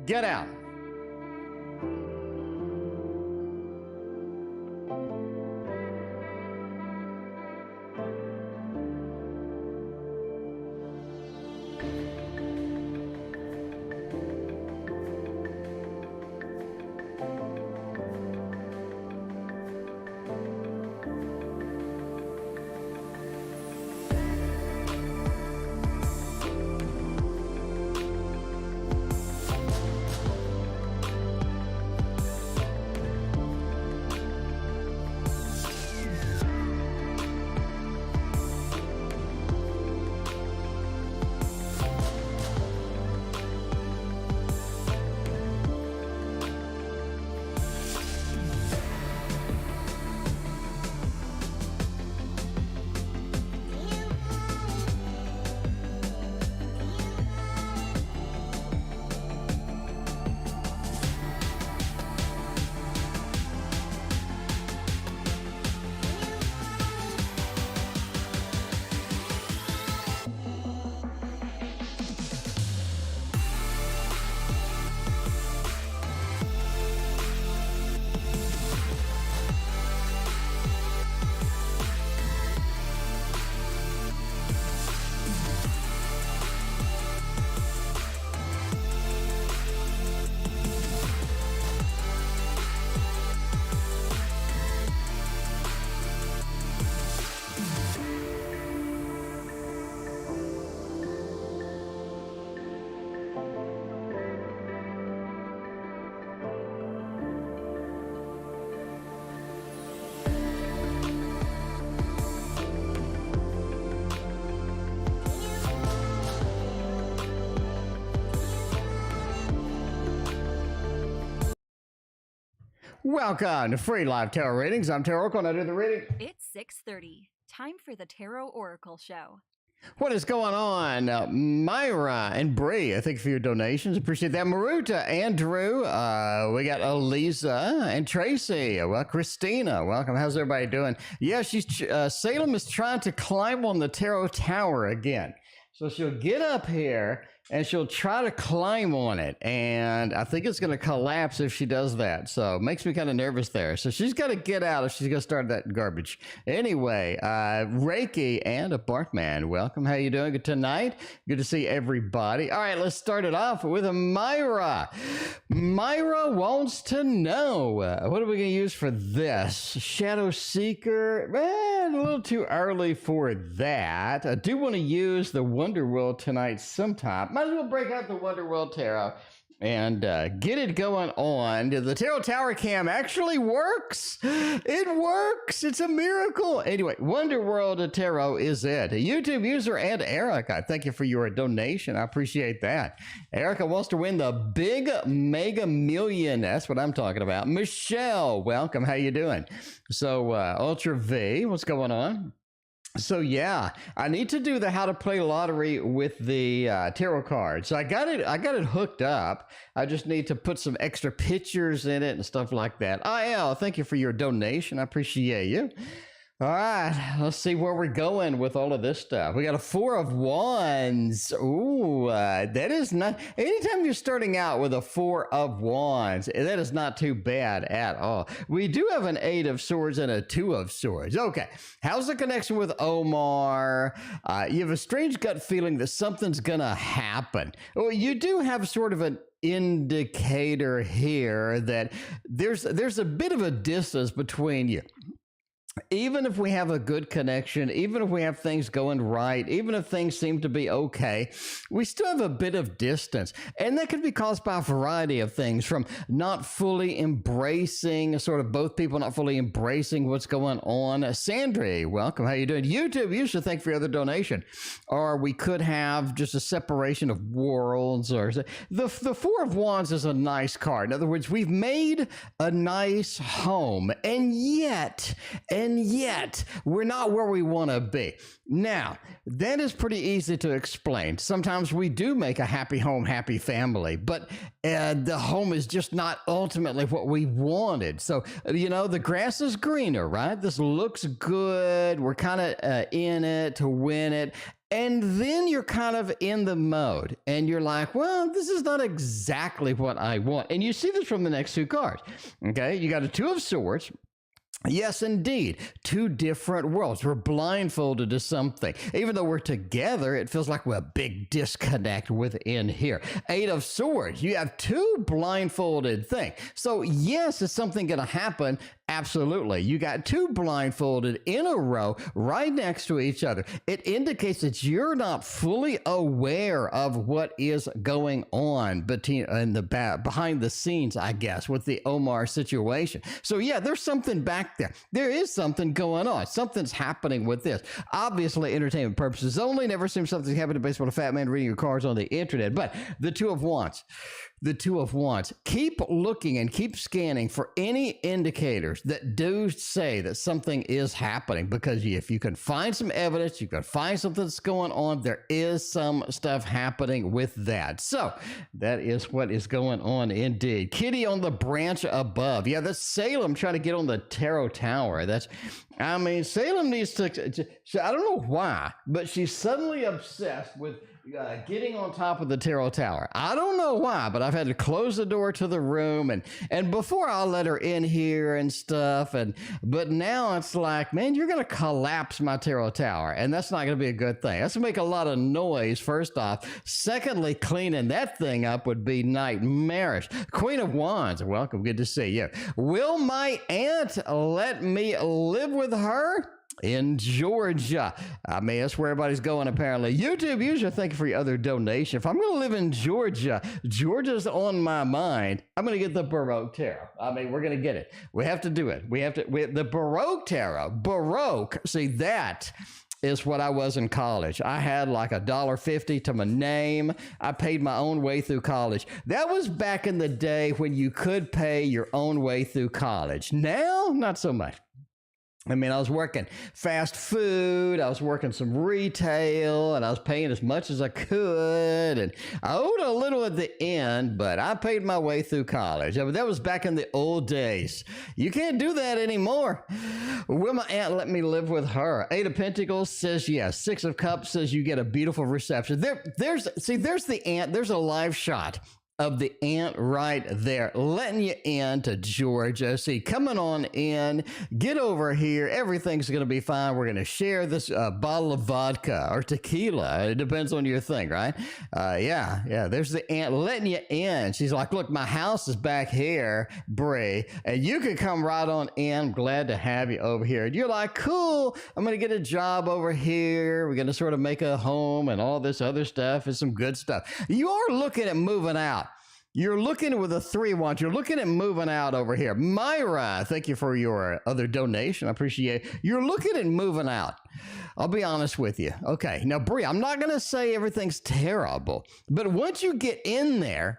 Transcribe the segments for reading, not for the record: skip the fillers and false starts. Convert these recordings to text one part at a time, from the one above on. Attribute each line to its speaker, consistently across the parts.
Speaker 1: Get out. Welcome to Free Live Tarot Readings. I'm TarotOracle and I do the reading.
Speaker 2: It's 6:30. Time for the TarotOracle show.
Speaker 1: What is going on? Myra and Bree, thank you for your donations. Appreciate that. Maruta, Andrew, we got Alyssa and Tracy. Well, Christina, welcome. How's everybody doing? Yeah, Salem is trying to climb on the tarot tower again. So she'll get up here and she'll try to climb on it. And I think it's going to collapse if she does that. So it makes me kind of nervous there. So she's got to get out if she's going to start that garbage. Anyway, Reiki and a Barkman, welcome. How you doing tonight? Good to see everybody. All right, let's start it off with a Myra. Myra wants to know, what are we going to use for this? Shadow Seeker? A little too early for that. I do want to use the Wonder Wheel tonight sometime. Might as well break out the Wonder World Tarot and get it going on. The Tarot Tower Cam actually works. It works. It's a miracle. Anyway, Wonder World Tarot is it. A YouTube user and Erica, thank you for your donation. I appreciate that. Erica wants to win the big mega million. That's what I'm talking about. Michelle, welcome. How you doing? So Ultra V, what's going on? So yeah, I need to do the how to play lottery with the tarot cards. So I got it hooked up. I just need to put some extra pictures in it and stuff like that. IL, thank you for your donation. I appreciate you. All right, let's see where we're going with all of this stuff. We got a 4 of Wands. Ooh, that is not, anytime you're starting out with a 4 of Wands, that is not too bad at all. We do have an 8 of Swords and a 2 of Swords. Okay, how's the connection with Omar? You have a strange gut feeling that something's gonna happen. Well, you do have sort of an indicator here that there's a bit of a distance between you. Even if we have a good connection, even if we have things going right, even if things seem to be okay, we still have a bit of distance. And that could be caused by a variety of things, from not fully embracing, sort of both people not fully embracing what's going on. Sandry, welcome. How you doing? YouTube, you should thank for your other donation. Or we could have just a separation of worlds. Or the 4 of Wands is a nice card. In other words, we've made a nice home, and yet and yet we're not where we want to be. Now, that is pretty easy to explain. Sometimes we do make a happy home, happy family, but the home is just not ultimately what we wanted. So, the grass is greener, right? This looks good. We're kind of in it to win it. And then you're kind of in the mode and you're like, well, this is not exactly what I want. And you see this from the next two cards. Okay. You got a Two of Swords. Yes, indeed. Two different worlds. We're blindfolded to something. Even though we're together, it feels like we're a big disconnect within here. Eight of Swords. You have two blindfolded things. So yes, is something going to happen? Absolutely. You got two blindfolded in a row right next to each other. It indicates that you're not fully aware of what is going on behind the scenes, I guess, with the Omar situation. So yeah, there's something back there. There is something going on. Something's happening with this. Obviously, entertainment purposes only. Never assume something's happening based on a fat man reading your cards on the internet. But the Two of Wands. The Two of Wands. Keep looking and keep scanning for any indicators that do say that something is happening, because if you can find some evidence, you can find something that's going on, there is some stuff happening with that. So that is what is going on indeed. Kitty on the branch above. Yeah, that's Salem trying to get on the Tarot Tower. Salem needs to, I don't know why, but she's suddenly obsessed with getting on top of the Tarot Tower. I don't know why, but I've had to close the door to the room, and before I'll let her in here and stuff, but now it's like, man, you're going to collapse my Tarot Tower, and that's not going to be a good thing. That's going to make a lot of noise, first off. Secondly, cleaning that thing up would be nightmarish. Queen of Wands, welcome, good to see you. Will my aunt let me live with her? In Georgia. That's where everybody's going, apparently. YouTube user, thank you for your other donation. If I'm going to live in Georgia, Georgia's on my mind. I'm going to get the Baroque Tarot. We're going to get it. We have to do it. The Baroque Tarot. Baroque. See, that is what I was in college. I had like $1.50 to my name. I paid my own way through college. That was back in the day when you could pay your own way through college. Now, not so much. I was working fast food, I was working some retail, and I was paying as much as I could, and I owed a little at the end, but I paid my way through college. That was back in the old days. You can't do that anymore. Will my aunt let me live with her? Eight of Pentacles says yes. Six of Cups says you get a beautiful reception. There's the aunt. There's a live shot of the aunt right there, letting you in to Georgia. See, coming on in, get over here. Everything's going to be fine. We're going to share this bottle of vodka or tequila. It depends on your thing, right? Yeah. There's the aunt letting you in. She's like, look, my house is back here, Bree, and you can come right on in. I'm glad to have you over here. And you're like, cool, I'm going to get a job over here. We're going to sort of make a home and all this other stuff and some good stuff. You are looking at moving out. You're looking with a 3 Wands. You're looking at moving out over here. Myra, thank you for your other donation. I appreciate it. You're looking at moving out. I'll be honest with you. Okay, now, Brie, I'm not going to say everything's terrible, but once you get in there,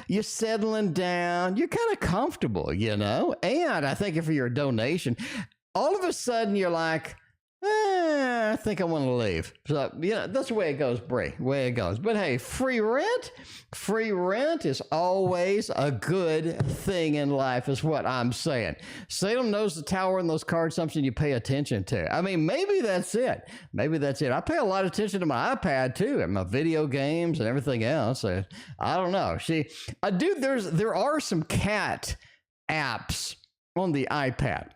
Speaker 1: you're settling down, you're kind of comfortable, And I thank you for your donation. All of a sudden, you're like, I think I want to leave. So, that's the way it goes, Brie, way it goes. But hey, free rent is always a good thing in life, is what I'm saying. Salem knows the tower and those cards, something you pay attention to. Maybe that's it. I pay a lot of attention to my iPad too, and my video games and everything else. I don't know. There are some cat apps on the iPad.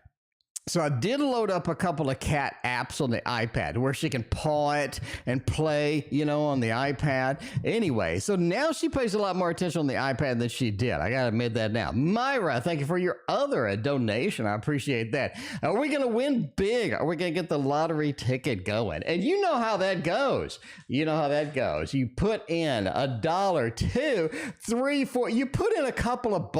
Speaker 1: So I did load up a couple of cat apps on the iPad where she can paw it and play, on the iPad. Anyway, so now she pays a lot more attention on the iPad than she did. I got to admit that now. Myra, thank you for your other donation. I appreciate that. Are we going to win big? Are we going to get the lottery ticket going? And you know how that goes. You put in $1, $2, $3, $4. You put in a couple of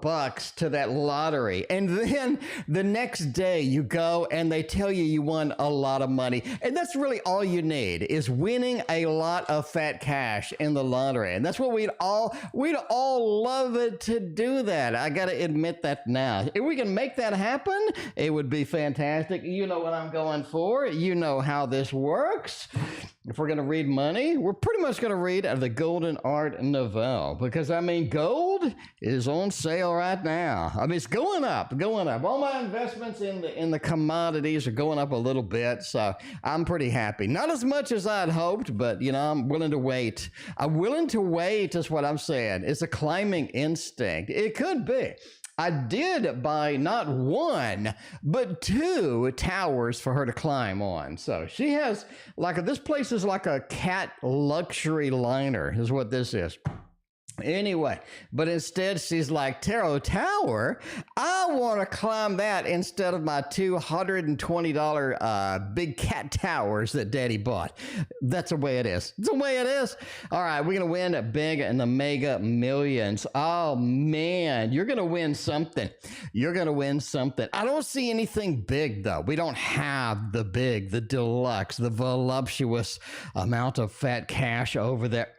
Speaker 1: bucks. To that lottery. And And then the next day you go and they tell you you won a lot of money. And that's really all you need, is winning a lot of fat cash in the lottery. And that's what we'd all love it to do that. I got to admit that now. If we can make that happen, it would be fantastic. You know what I'm going for. You know how this works. If we're going to read money, we're pretty much going to read the Golden Art Novel, because I mean, gold is on sale right now. I mean, it's going up, going up. All my investments in the commodities are going up a little bit, so I'm pretty happy. Not as much as I'd hoped, but you know, I'm willing to wait. I'm willing to wait is what I'm saying. It's a climbing instinct. It could be. I did buy not one, but 2 towers for her to climb on. So she has this place is like a cat luxury liner is what this is. Anyway, but instead she's like, Tarot Tower, I want to climb that instead of my $220 big cat towers that Daddy bought. That's the way it is. It's the way it is. All right, we're going to win big in the Mega Millions. Oh, man, you're going to win something. You're going to win something. I don't see anything big, though. We don't have the big, the deluxe, the voluptuous amount of fat cash over there.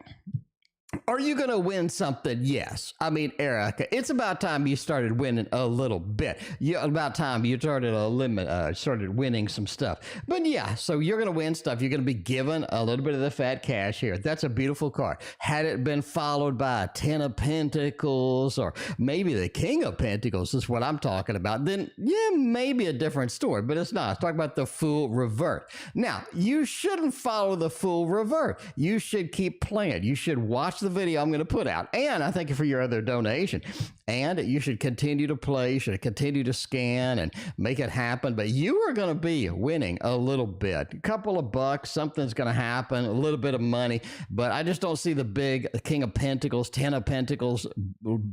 Speaker 1: Are you going to win something? Yes. I mean, Erica, it's about time you started winning a little bit. About time you started winning some stuff. But yeah, so you're going to win stuff. You're going to be given a little bit of the fat cash here. That's a beautiful card. Had it been followed by a 10 of Pentacles or maybe the King of Pentacles is what I'm talking about, then yeah, maybe a different story, but it's not. Let's talk about the Fool Revert. Now, you shouldn't follow the Fool Revert. You should keep playing. You should watch the video I'm going to put out. And I thank you for your other donation. And you should continue to play. You should continue to scan and make it happen. But you are going to be winning a little bit. A couple of bucks. Something's going to happen. A little bit of money. But I just don't see the big King of Pentacles, 10 of Pentacles,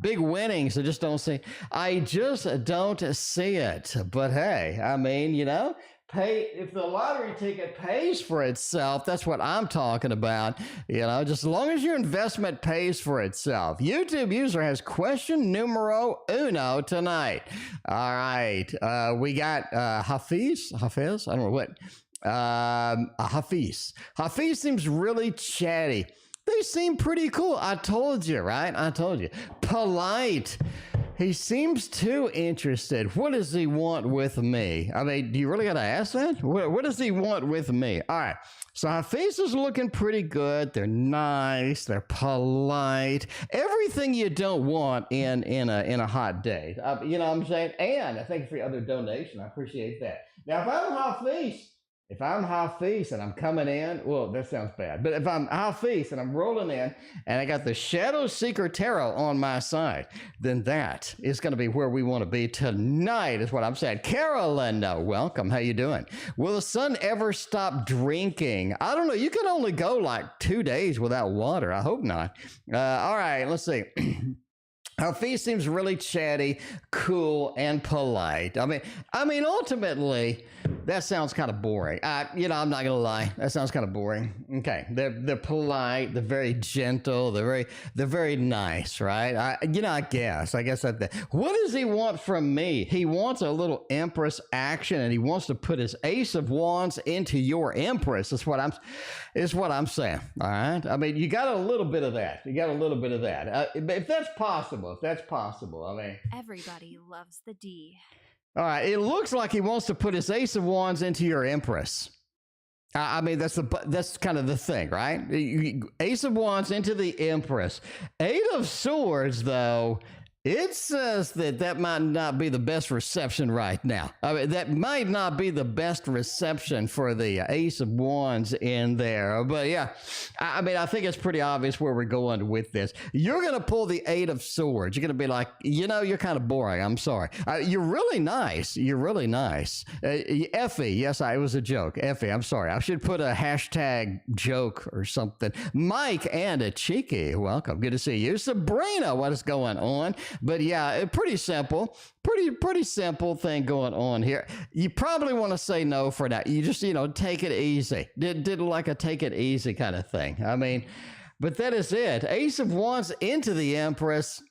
Speaker 1: big winnings. I just don't see. I just don't see it. But hey, I mean, you know, if the lottery ticket pays for itself, that's what I'm talking about. You know, just as long as your investment pays for itself. YouTube user has question numero uno tonight. All right. We got Hafis. I don't know what. Hafis. Hafis seems really chatty. They seem pretty cool. I told you, right? I told you. Polite. He seems too interested. What does he want with me? I mean, do you really got to ask that? What does he want with me? All right. So our face is looking pretty good. They're nice. They're polite. Everything you don't want in a hot date. You know what I'm saying? And I thank you for your other donation. I appreciate that. Now, if I'm Hafis and I'm coming in, well, that sounds bad. But if I'm Hafis and I'm rolling in and I got the Shadow Seeker Tarot on my side, then that is going to be where we want to be tonight is what I'm saying. Carolyn, welcome. How you doing? Will the sun ever stop drinking? I don't know. You can only go like 2 days without water. I hope not. All right, let's see. Hafis seems really chatty, cool, and polite. I mean, ultimately, that sounds kind of boring. You know, I'm not gonna lie, that sounds kind of boring. Okay, they're polite, they're very gentle, they're very nice, right? I guess that. What does he want from me? He wants a little Empress action, and he wants to put his Ace of Wands into your Empress. Is what I'm saying. All right. I mean, you got a little bit of that. If that's possible. I mean,
Speaker 2: Everybody loves the D.
Speaker 1: All right. It looks like he wants to put his Ace of Wands into your Empress. I mean, that's kind of the thing, right? Ace of Wands into the Empress. 8 of Swords, though. It says that might not be the best reception right now. I mean, that might not be the best reception for the Ace of Wands in there. But yeah, I mean, I think it's pretty obvious where we're going with this. You're going to pull the 8 of Swords. You're going to be like, you know, you're kind of boring. I'm sorry. You're really nice. Effie, yes, it was a joke. Effie, I'm sorry. I should put a hashtag joke or something. Mike and a Cheeky, welcome. Good to see you. Sabrina, what is going on? But yeah, pretty simple thing going on here. You probably want to say no for that. You just, take it easy. Did like a take it easy kind of thing. I mean, but that is it. Ace of Wands into the Empress.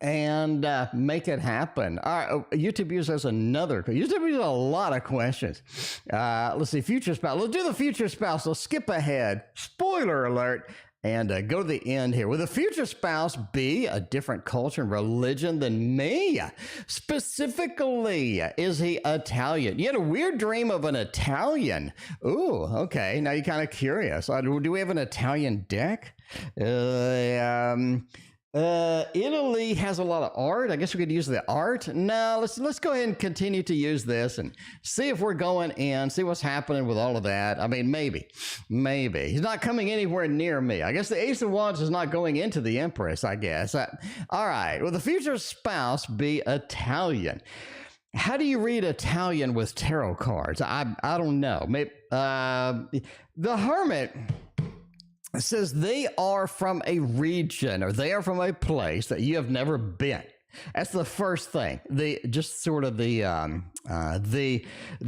Speaker 1: and make it happen. All right, YouTube user has another. YouTube user has a lot of questions. Let's see, future spouse. Let's do the future spouse. Let's skip ahead. Spoiler alert. And go to the end here. Will the future spouse be a different culture and religion than me? Specifically, is he Italian? You had a weird dream of an Italian. Ooh, okay. Now you're kind of curious. Do we have an Italian deck? Italy has a lot of art. I guess we could use the art. No, let's go ahead and continue to use this and see if we're going in, see what's happening with all of that. I mean, maybe. He's not coming anywhere near me. I guess the Ace of Wands is not going into the Empress, I guess. All right. Will the future spouse be Italian? How do you read Italian with tarot cards? I don't know. Maybe the Hermit says they are from a region or they are from a place that you have never been. That's the first thing. The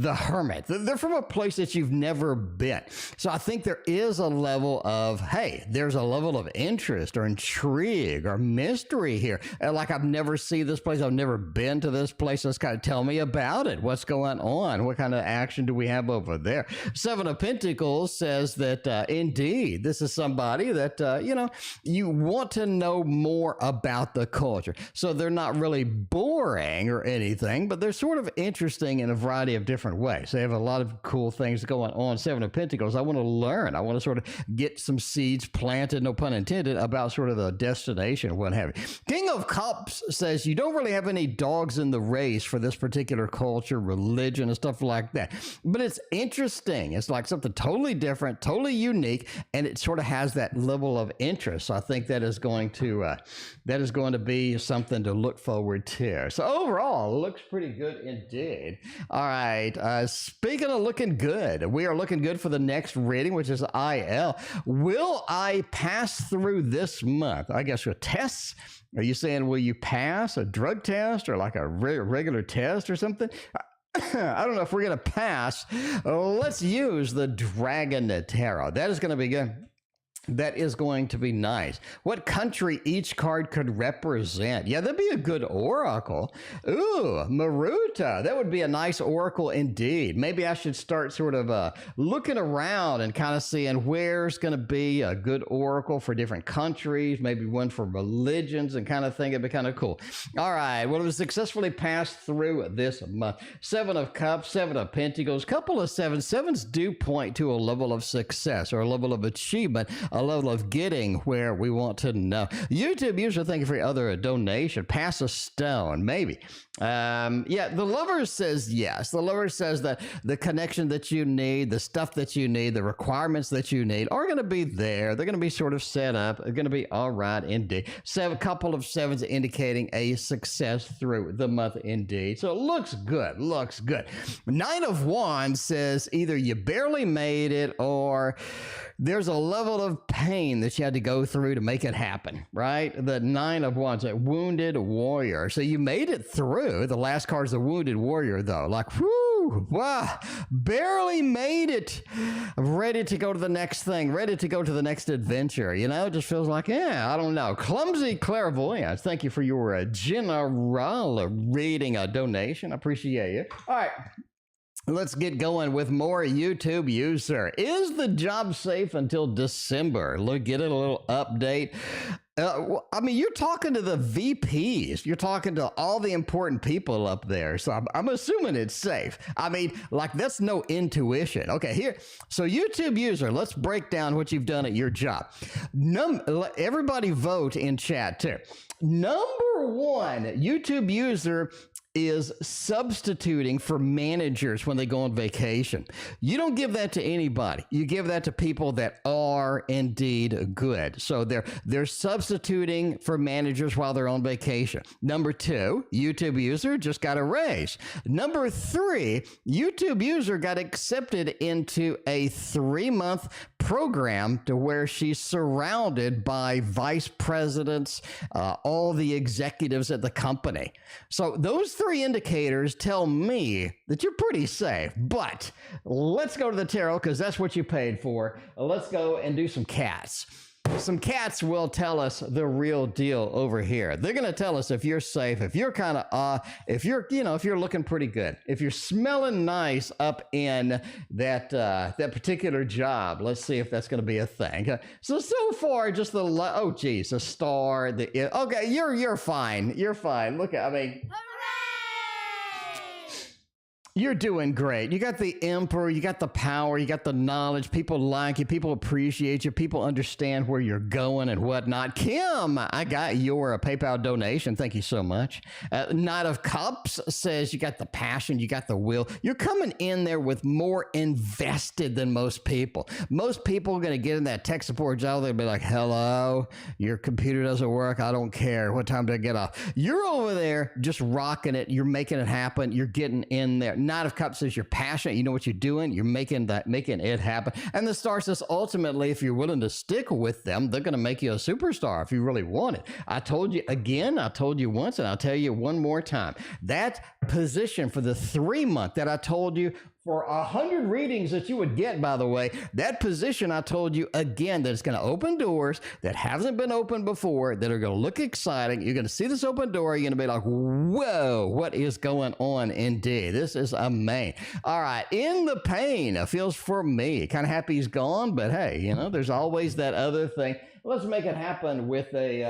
Speaker 1: Hermit. They're from a place that you've never been. So I think there is a level of, hey, there's a level of interest or intrigue or mystery here. Like, I've never seen this place. I've never been to this place. Let's kind of tell me about it. What's going on? What kind of action do we have over there? Seven of Pentacles says that indeed, this is somebody that, you want to know more about the culture. So they're not really boring or anything, but they're sort of interesting in a variety of different ways. They have a lot of cool things going on. Seven of Pentacles. I want to learn. I want to sort of get some seeds planted, no pun intended, about sort of the destination, what have you. King of Cups says you don't really have any dogs in the race for this particular culture, religion, and stuff like that. But it's interesting. It's like something totally different, totally unique, and it sort of has that level of interest. So I think that is going to be something to look forward to. So overall, looks pretty good indeed. All right. Speaking of looking good, we are looking good for the next reading, which is IL. Will I pass through this month? I guess with tests. Are you saying, will you pass a drug test or like a regular test or something? I don't know if we're going to pass. Let's use the Dragon Tarot. That is going to be good. That is going to be nice. What country each card could represent? Yeah, that'd be a good oracle. Ooh, Maruta. That would be a nice oracle indeed. Maybe I should start sort of looking around and kind of seeing where's going to be a good oracle for different countries, maybe one for religions and kind of thing. It'd be kind of cool. All right. Well, it was successfully passed through this month. Seven of Cups, Seven of Pentacles, couple of sevens. Sevens do point to a level of success or a level of achievement, a level of getting where we want to know. YouTube user, thank you for your other donation. Pass a stone, maybe. Yeah, the Lover says yes. The Lover says that the connection that you need, the stuff that you need, the requirements that you need are going to be there. They're going to be sort of set up. They're going to be all right indeed. Couple of sevens indicating a success through the month indeed. So it looks good. Looks good. Nine of Wands says either you barely made it or there's a level of pain that you had to go through to make it happen, right? The Nine of Wands, a wounded warrior. So you made it through. The last card is a wounded warrior, though. Like, whoo, wow, barely made it. Ready to go to the next thing, ready to go to the next adventure. You know, it just feels like, yeah, I don't know. Clumsy Clairvoyance, thank you for your general reading donation. I appreciate you. All right. Let's get going with more YouTube user. Is the job safe until December? Look, get it a little update. I mean, you're talking to the VPs. You're talking to all the important people up there. So I'm assuming it's safe. I mean, like, that's no intuition. Okay, here. So YouTube user, let's break down what you've done at your job. Everybody vote in chat too. Number one, YouTube user is substituting for managers when they go on vacation. You don't give that to anybody. You give that to people that are indeed good. So they're substituting for managers while they're on vacation. Number two, YouTube user just got a raise. Number three, YouTube user got accepted into a 3-month program to where she's surrounded by vice presidents, all the executives at the company. So those three indicators tell me that you're pretty safe. But let's go to the tarot because that's what you paid for. Let's go and do some cats. some cats will tell us the real deal over here. They're going to tell us if you're safe, if you're kind of, if you're, you know, if you're looking pretty good, if you're smelling nice up in that, that particular job. Let's see if that's going to be a thing. So far, just the, oh geez, a star, okay, you're fine. You're fine. Look at, I mean, you're doing great. You got the emperor, you got the power, you got the knowledge. People like you, people appreciate you, people understand where you're going and whatnot. Kim, I got your PayPal donation. Thank you so much. Knight of Cups says you got the passion, you got the will. You're coming in there with more invested than most people. Most people are going to get in that tech support job. They'll be like, hello, your computer doesn't work. I don't care. What time do I get off? You're over there just rocking it. You're making it happen. You're getting in there. Knight of Cups says you're passionate. You know what you're doing. You're making it happen. And the star says ultimately, if you're willing to stick with them, they're going to make you a superstar if you really want it. I told you again, I told you once, and I'll tell you one more time. That position for the 3-month that I told you for 100 readings that you would get, by the way, that position I told you again, that it's going to open doors that hasn't been opened before, that are going to look exciting. You're going to see this open door. You're going to be like, whoa, what is going on indeed? This is amazing. All right. In the pain, it feels for me. Kind of happy he's gone, but hey, you know, there's always that other thing. Let's make it happen with a,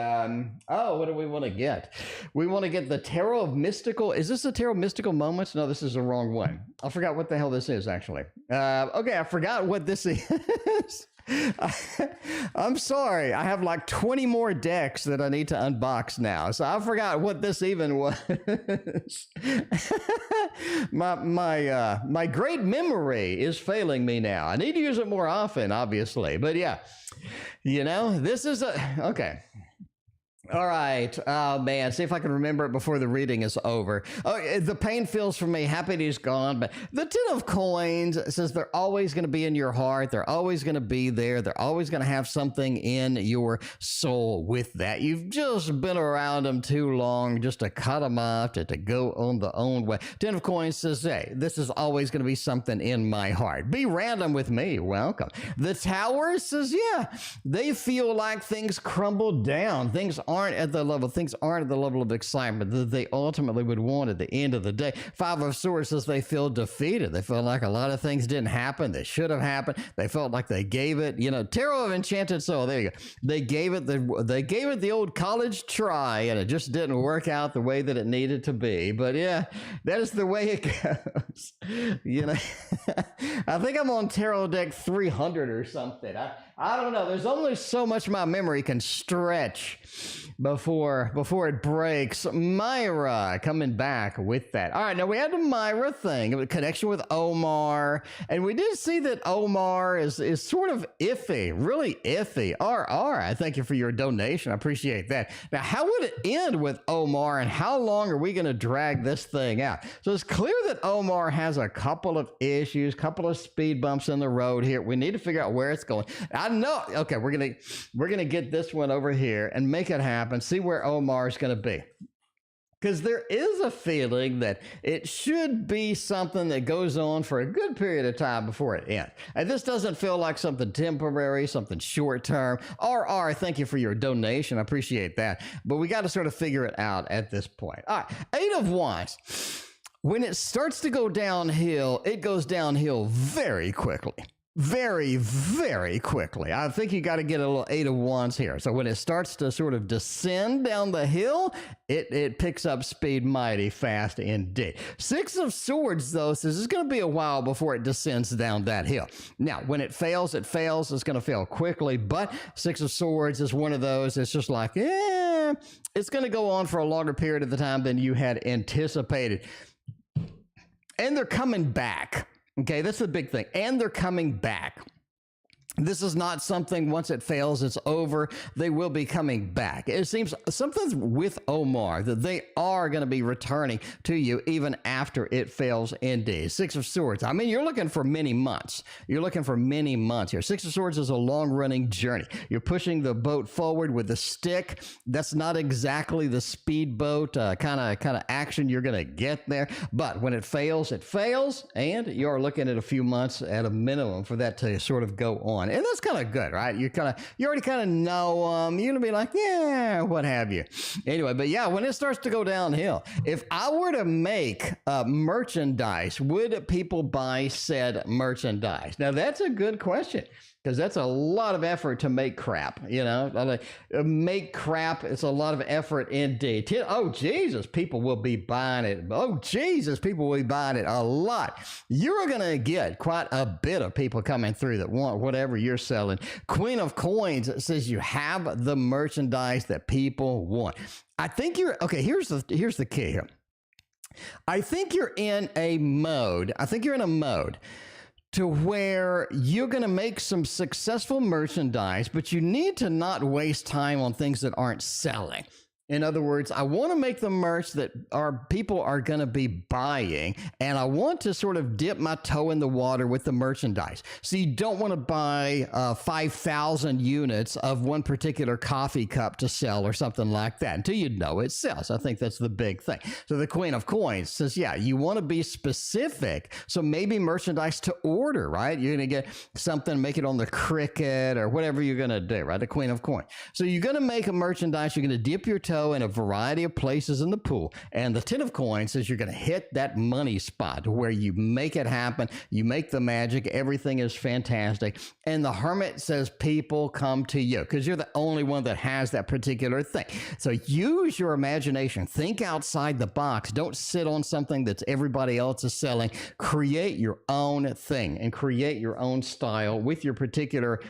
Speaker 1: what do we want to get? We want to get the Tarot of Mystical. Is this the Tarot of Mystical Moments? No, this is the wrong one. I forgot what the hell this is, actually. Okay, I forgot what this is. I'm sorry. I have like 20 more decks that I need to unbox now. So I forgot what this even was. My great memory is failing me now. I need to use it more often, obviously. But yeah. You know, this is okay. All right. Oh, man. See if I can remember it before the reading is over. Oh, the pain feels for me. Happy he's gone. But the 10 of Coins says they're always going to be in your heart. They're always going to be there. They're always going to have something in your soul with that. You've just been around them too long just to cut them off, to go on the own way. 10 of Coins says, hey, this is always going to be something in my heart. Be random with me. Welcome. The Tower says, yeah, they feel like things crumbled down. Things aren't at the level of excitement that they ultimately would want at the end of the day. 5 of Swords says they feel defeated. They feel like a lot of things didn't happen. They should have happened. They felt like they gave it, you know, Tarot of Enchanted Soul. There you go. They gave it the old college try, and it just didn't work out the way that it needed to be. But yeah, that is the way it goes. You know, I think I'm on Tarot deck 300 or something. I don't know. There's only so much my memory can stretch before it breaks. Maira coming back with that. All right, now we had the Maira thing, a connection with Omar, and we did see that Omar is sort of iffy, really iffy. RR, I thank you for your donation. I appreciate that. Now, how would it end with Omar, and how long are we going to drag this thing out? So it's clear that Omar has a couple of issues, couple of speed bumps in the road here. We need to figure out where it's going. I know. Okay, we're gonna get this one over here and make it happen. See where Omar's gonna be. Because there is a feeling that it should be something that goes on for a good period of time before it ends. And this doesn't feel like something temporary, something short term. RR, thank you for your donation. I appreciate that. But we got to sort of figure it out at this point. All right, 8 of Wands. When it starts to go downhill, it goes downhill very quickly. Very, very quickly. I think you got to get a little 8 of Wands here. So when it starts to sort of descend down the hill, it picks up speed mighty fast indeed. 6 of Swords, though, says it's going to be a while before it descends down that hill. Now, when it fails, it fails. It's going to fail quickly. But 6 of Swords is one of those. It's just like, it's going to go on for a longer period of the time than you had anticipated. And they're coming back. Okay, that's the big thing. And they're coming back. This is not something, once it fails, it's over. They will be coming back. It seems something's with Omar, that they are going to be returning to you even after it fails indeed. 6 of Swords. I mean, you're looking for many months. You're looking for many months here. 6 of Swords is a long-running journey. You're pushing the boat forward with a stick. That's not exactly the speedboat kind of action you're going to get there. But when it fails, and you're looking at a few months at a minimum for that to sort of go on. want. And that's kind of good, right? You already kind of know them. You're going to be like, yeah, what have you. Anyway, but yeah, when it starts to go downhill, if I were to make merchandise, would people buy said merchandise? Now, that's a good question. Because that's a lot of effort to make crap, you know. Make crap, it's a lot of effort indeed. Oh, Jesus, people will be buying it. Oh, Jesus, people will be buying it a lot. You're going to get quite a bit of people coming through that want whatever you're selling. Queen of Coins says you have the merchandise that people want. I think you're, okay, here's the key here. I think you're in a mode to where you're going to make some successful merchandise, but you need to not waste time on things that aren't selling. In other words, I want to make the merch that people are going to be buying, and I want to sort of dip my toe in the water with the merchandise. So you don't want to buy 5,000 units of one particular coffee cup to sell or something like that until you know it sells. I think that's the big thing. So the Queen of Coins says, yeah, you want to be specific. So maybe merchandise to order, right? You're going to get something, make it on the Cricut or whatever you're going to do, right? The Queen of Coins. So you're going to make a merchandise. You're going to dip your toe in a variety of places in the pool. And the Ten of Coins says you're going to hit that money spot where you make it happen. You make the magic. Everything is fantastic. And the Hermit says people come to you because you're the only one that has that particular thing. So use your imagination. Think outside the box. Don't sit on something that everybody else is selling. Create your own thing and create your own style with your particular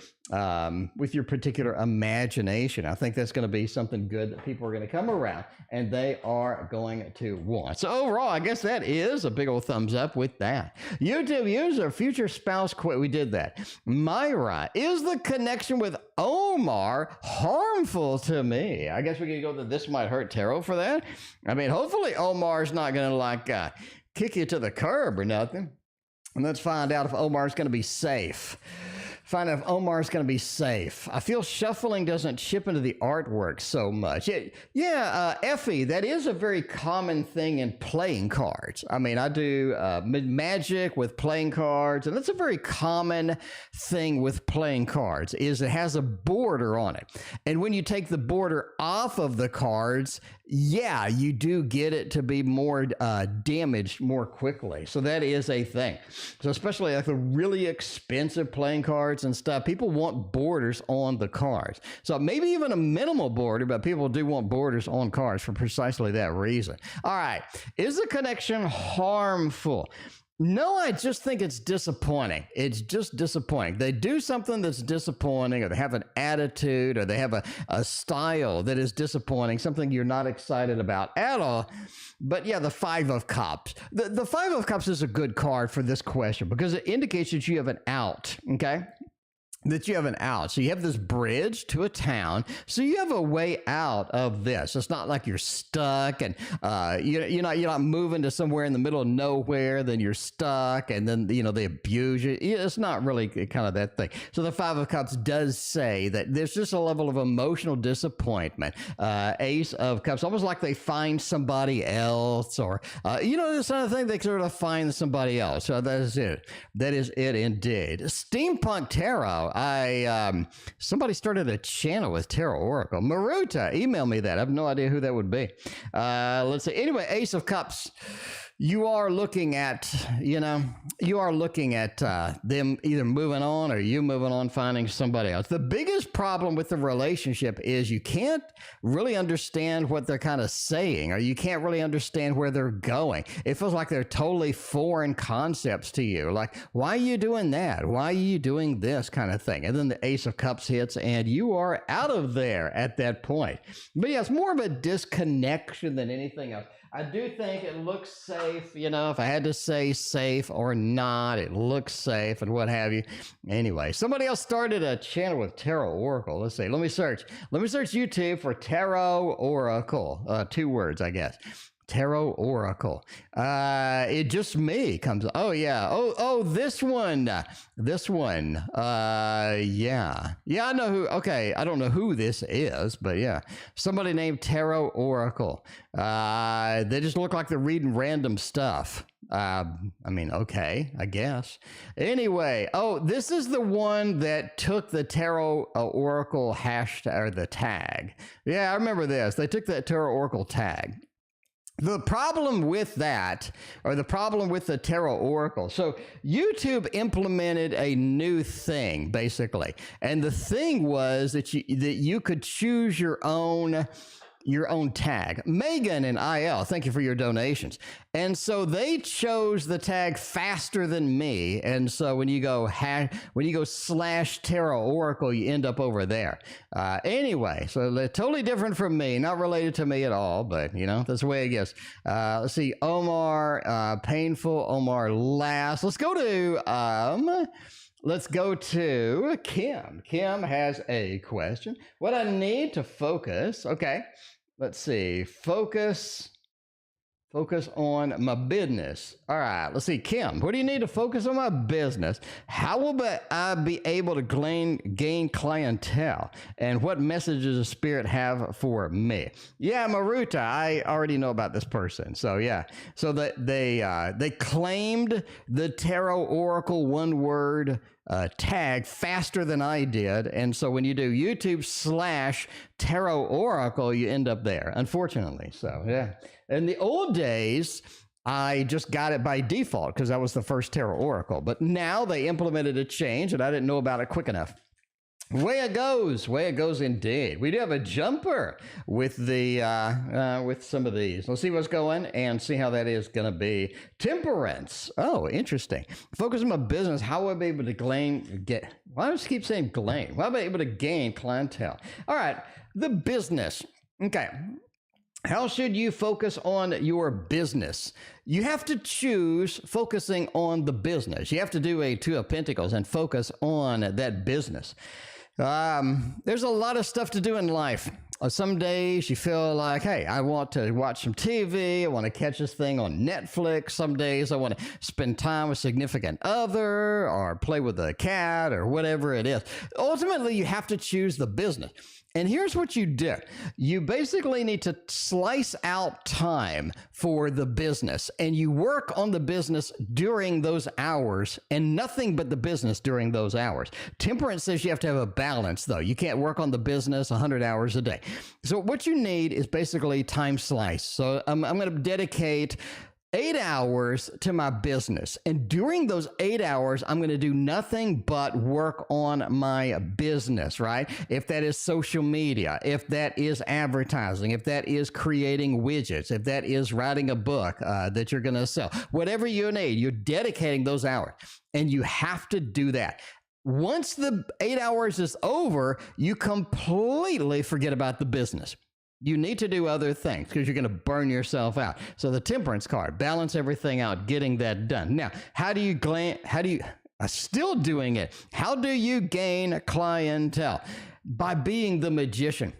Speaker 1: imagination. I think that's going to be something good that people are going to come around and they are going to want. So overall, I guess that is a big old thumbs up with that. YouTube user, future spouse quit. We did that. Maira, is the connection with Omar harmful to me? I guess we can go to This Might Hurt Tarot for that. I mean, hopefully Omar's not going to kick you to the curb or nothing. And let's find out if Omar's going to be safe. Find out if Omar's going to be safe. I feel shuffling doesn't chip into the artwork so much. Effie, that is a very common thing in playing cards. I mean, I do magic with playing cards, and that's a very common thing with playing cards, is it has a border on it. And when you take the border off of the cards, yeah, you do get it to be more damaged more quickly. So that is a thing. So especially like the really expensive playing cards and stuff, people want borders on the cards. So maybe even a minimal border, but people do want borders on cards for precisely that reason. All right. Is the connection harmful? No, I just think it's disappointing. It's just disappointing. They do something that's disappointing, or they have an attitude, or they have a style that is disappointing, something you're not excited about at all. But yeah, the Five of Cups. The Five of Cups is a good card for this question because it indicates that you have an out, okay? That you have an out. So you have this bridge to a town. So you have a way out of this. It's not like you're stuck and you're not moving to somewhere in the middle of nowhere, then you're stuck and then, they abuse you. It's not really kind of that thing. So the Five of Cups does say that there's just a level of emotional disappointment. Ace of Cups, almost like they find somebody else or, this kind of thing, they sort of find somebody else. So that is it. That is it indeed. Steampunk Tarot. Somebody started a channel with TarotOracle. Maruta, email me that. I have no idea who that would be. Let's see. Anyway, Ace of Cups. You are looking at, them either moving on or you moving on, finding somebody else. The biggest problem with the relationship is you can't really understand what they're kind of saying, or you can't really understand where they're going. It feels like they're totally foreign concepts to you. Like, why are you doing that? Why are you doing this kind of thing? And then the Ace of Cups hits and you are out of there at that point. But yeah, it's more of a disconnection than anything else. I do think it looks safe, if I had to say safe or not, it looks safe and what have you. Anyway, somebody else started a channel with TarotOracle. Let's see. Let me search YouTube for TarotOracle. 2 words, I guess. TarotOracle. It just me comes. Oh yeah. Oh, this one. Yeah. I know who. Okay. I don't know who this is, but yeah. Somebody named TarotOracle. They just look like they're reading random stuff. I mean, okay, I guess. Anyway, oh, this is the one that took the Tarot Oracle hashtag, or the tag. Yeah, I remember this. They took that Tarot Oracle tag. The problem with that, or the problem with the Tarot Oracle, so YouTube implemented a new thing, basically. And the thing was that you could choose your own tag. Megan and IL, thank you for your donations. And so they chose the tag faster than me. And so when you go slash Tarot Oracle, you end up over there. Anyway, so they're totally different from me, not related to me at all, but you know, that's the way it gets. Let's see, Omar, painful, Omar last. Let's go to Kim. Kim has a question. What I need to focus, okay. Let's see, focus on my business. All right, let's see, Kim, what do you need to focus on my business? How will I be able to gain clientele? And what message does the spirit have for me? Yeah, Maruta, I already know about this person. So yeah, so that they claimed the Tarot Oracle one-word tag faster than I did. And so when you do YouTube / Tarot Oracle, you end up there, unfortunately. So yeah, in the old days, I just got it by default because that was the first Tarot Oracle. But now they implemented a change and I didn't know about it quick enough. Way it goes indeed. We do have a jumper with the with some of these. Let's see what's going and see how that is going to be. Temperance. Oh, interesting. Focus on my business. How will I be able to why do I keep saying gain? How am I able to gain clientele? All right, the business. Okay. How should you focus on your business? You have to choose focusing on the business. You have to do a Two of Pentacles and focus on that business. There's a lot of stuff to do in life. Some days you feel like, hey, I want to watch some TV. I want to catch this thing on Netflix. Some days I want to spend time with a significant other or play with a cat or whatever it is. Ultimately, you have to choose the business. And here's what you do. You basically need to slice out time for the business, and you work on the business during those hours and nothing but the business during those hours. Temperance says you have to have a balance, though. You can't work on the business 100 hours a day. So what you need is basically time slice. So I'm going to dedicate 8 hours to my business. And during those 8 hours, I'm going to do nothing but work on my business, right? If that is social media, if that is advertising, if that is creating widgets, if that is writing a book that you're going to sell, whatever you need, you're dedicating those hours. And you have to do that. Once the 8 hours is over, you completely forget about the business. You need to do other things because you're going to burn yourself out. So the temperance card, balance everything out, getting that done. Now, still doing it. How do you gain clientele? By being the magician.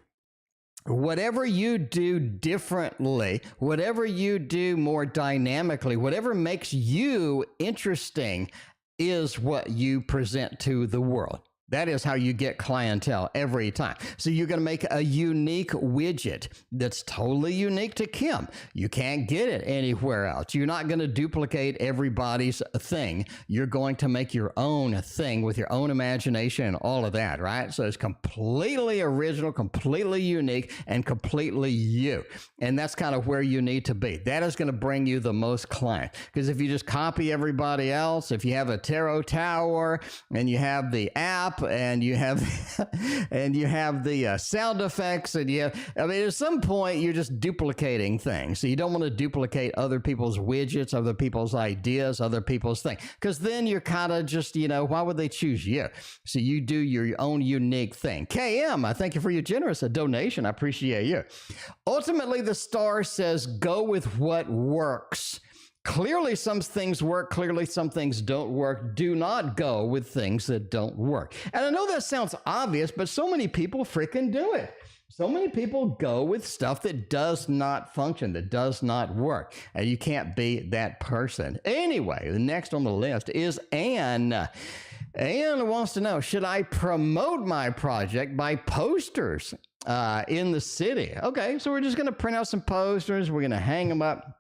Speaker 1: Whatever you do differently, whatever you do more dynamically, whatever makes you interesting is what you present to the world. That is how you get clientele every time. So you're going to make a unique widget that's totally unique to Kim. You can't get it anywhere else. You're not going to duplicate everybody's thing. You're going to make your own thing with your own imagination and all of that, right? So it's completely original, completely unique, and completely you. And that's kind of where you need to be. That is going to bring you the most clients. Because if you just copy everybody else, if you have a tarot tower and you have the app, and you have the sound effects, and at some point you're just duplicating things. So you don't want to duplicate other people's widgets, other people's ideas, other people's things, because then you're kind of just, why would they choose you? So you do your own unique thing. KM, I thank you for your generous donation. I appreciate you. Ultimately, the star says go with what works. Clearly, some things work. Clearly, some things don't work. Do not go with things that don't work. And I know that sounds obvious, but so many people freaking do it. So many people go with stuff that does not function, that does not work. And you can't be that person. Anyway, the next on the list is Anne. Anne wants to know, should I promote my project by posters in the city? Okay, so we're just going to print out some posters. We're going to hang them up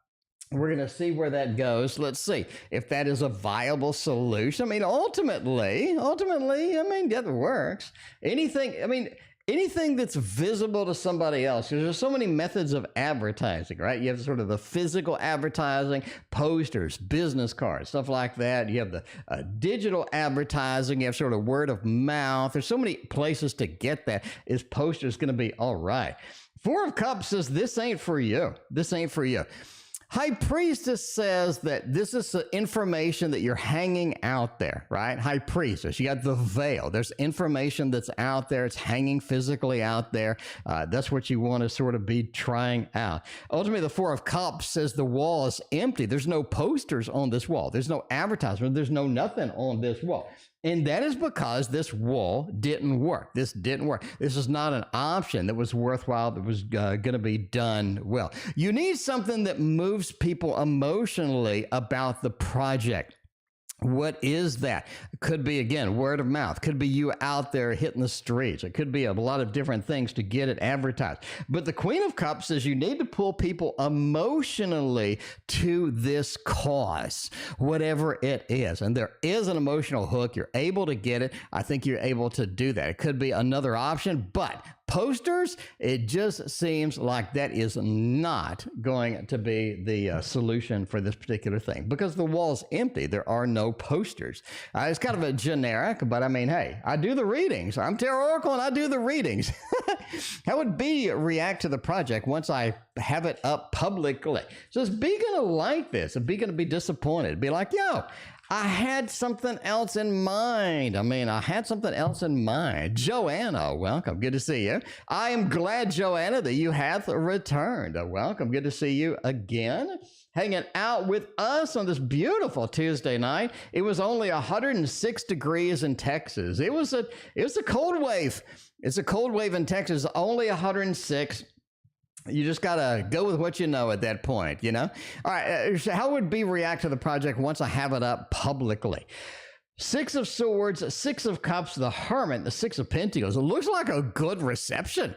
Speaker 1: We're going to see where that goes. Let's see if that is a viable solution. I mean, ultimately, I mean, that works. Anything that's visible to somebody else, because there's so many methods of advertising, right? You have sort of the physical advertising, posters, business cards, stuff like that. You have the digital advertising. You have sort of word of mouth. There's so many places to get that. Is posters going to be all right? Four of Cups says, this ain't for you. This ain't for you. High Priestess says that this is the information that you're hanging out there, right? High Priestess, you got the veil. There's information that's out there. It's hanging physically out there. That's what you want to sort of be trying out. Ultimately, the Four of Cups says the wall is empty. There's no posters on this wall. There's no advertisement. There's no nothing on this wall. And that is because this wall didn't work. This didn't work. This is not an option that was worthwhile, that was going to be done well. You need something that moves people emotionally about the project. What is that? It could be, again, word of mouth. Could be you out there hitting the streets. It could be a lot of different things to get it advertised. But the Queen of Cups says you need to pull people emotionally to this cause, whatever it is. And there is an emotional hook. You're able to get it. I think you're able to do that. It could be another option, but posters, it just seems like that is not going to be the solution for this particular thing, because the wall's empty. There are no posters. It's kind of a generic, but I mean, hey, I do the readings. I'm TarotOracle and I do the readings. How would B react to the project once I have it up publicly? So is B going to like this? Is B going to be disappointed? Be like, yo, I had something else in mind. Joanna, welcome. Good to see you. I am glad, Joanna, that you have returned. Welcome. Good to see you again. Hanging out with us on this beautiful Tuesday night. It was only 106 degrees in Texas. It was a cold wave. It's a cold wave in Texas, only 106. You just got to go with what you know at that point, you know? All right, how would B react to the project once I have it up publicly? Six of Swords, Six of Cups, the Hermit, the Six of Pentacles. It looks like a good reception.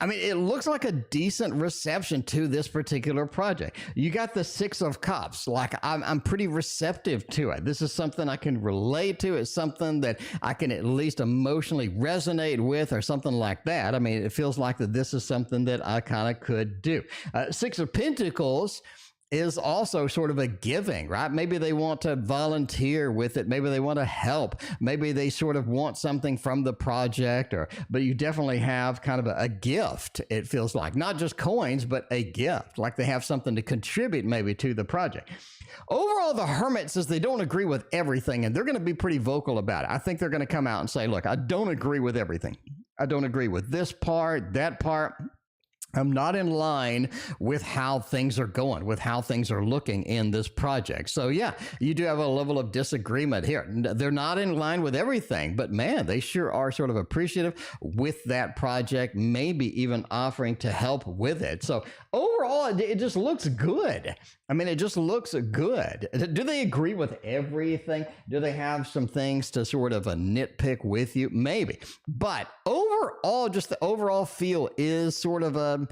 Speaker 1: I mean, it looks like a decent reception to this particular project. You got the Six of Cups. Like, I'm pretty receptive to it. This is something I can relate to. It's something that I can at least emotionally resonate with, or something like that. I mean, it feels like that this is something that I kind of could do. Six of Pentacles is also sort of a giving, right? Maybe they want to volunteer with it. Maybe they want to help. Maybe they sort of want something from the project, but you definitely have kind of a gift, it feels like. Not just coins, but a gift, like they have something to contribute maybe to the project. Overall, the Hermit says they don't agree with everything, and they're going to be pretty vocal about it. I think they're going to come out and say, look, I don't agree with everything. I don't agree with this part, that part. I'm not in line with how things are going, with how things are looking in this project. So yeah, you do have a level of disagreement here. They're not in line with everything, but man, they sure are sort of appreciative with that project, maybe even offering to help with it. So overall, it just looks good. I mean, it just looks good. Do they agree with everything? Do they have some things to sort of nitpick with you? Maybe. But overall, just the overall feel is sort of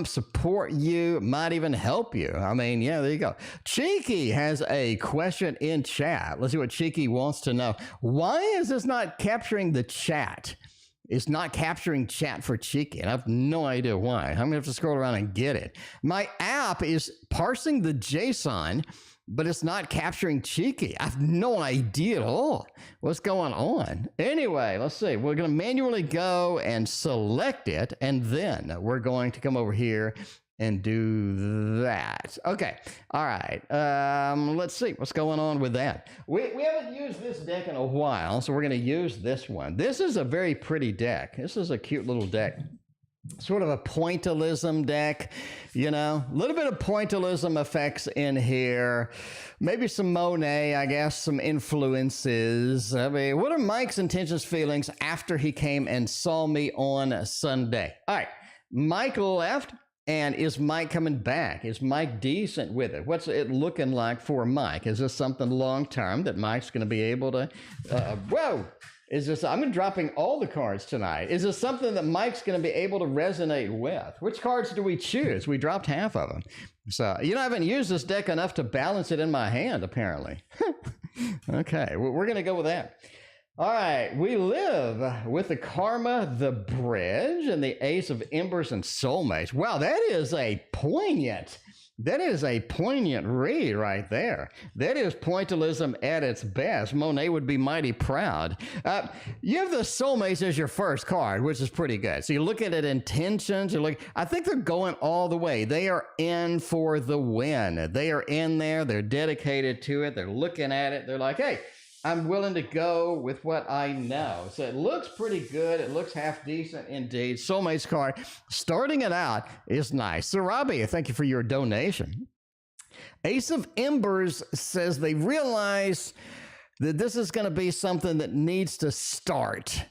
Speaker 1: support you, might even help you. I mean, yeah, there you go. Cheeky has a question in chat. Let's see what Cheeky wants to know. Why is this not capturing the chat? It's not capturing chat for Cheeky, and I have no idea why. I'm going to have to scroll around and get it. My app is parsing the JSON, but it's not capturing Cheeky. I have no idea at all what's going on. Anyway, let's see. We're going to manually go and select it, and then we're going to come over here and do that. Okay. All right. Let's see what's going on with that. We haven't used this deck in a while, so we're going to use this one. This is a very pretty deck. This is a cute little deck. Sort of a pointillism deck, you know, a little bit of pointillism effects in here. Maybe some Monet, I guess, some influences. I mean, what are Mike's intentions, feelings after he came and saw me on Sunday? All right. Mike left. And is Mike coming back? Is Mike decent with it? What's it looking like for Mike? Is this something long-term that Mike's going to be able to... whoa! Is this, I'm dropping all the cards tonight. Is this something that Mike's going to be able to resonate with? Which cards do we choose? We dropped half of them. So, I haven't used this deck enough to balance it in my hand, apparently. Okay, we're going to go with that. All right, we live with the Karma, the Bridge, and the Ace of Embers and Soulmates. Wow, that is a poignant read right there. That is pointillism at its best. Monet would be mighty proud. You have the Soulmates as your first card, which is pretty good. So you look at it, intentions. I think they're going all the way. They are in for the win. They are in there. They're dedicated to it. They're looking at it. They're like, hey, I'm willing to go with what I know. So it looks pretty good. It looks half decent indeed. Soulmates card, starting it out is nice. Surabhi, thank you for your donation. Ace of Embers says they realize that this is going to be something that needs to start,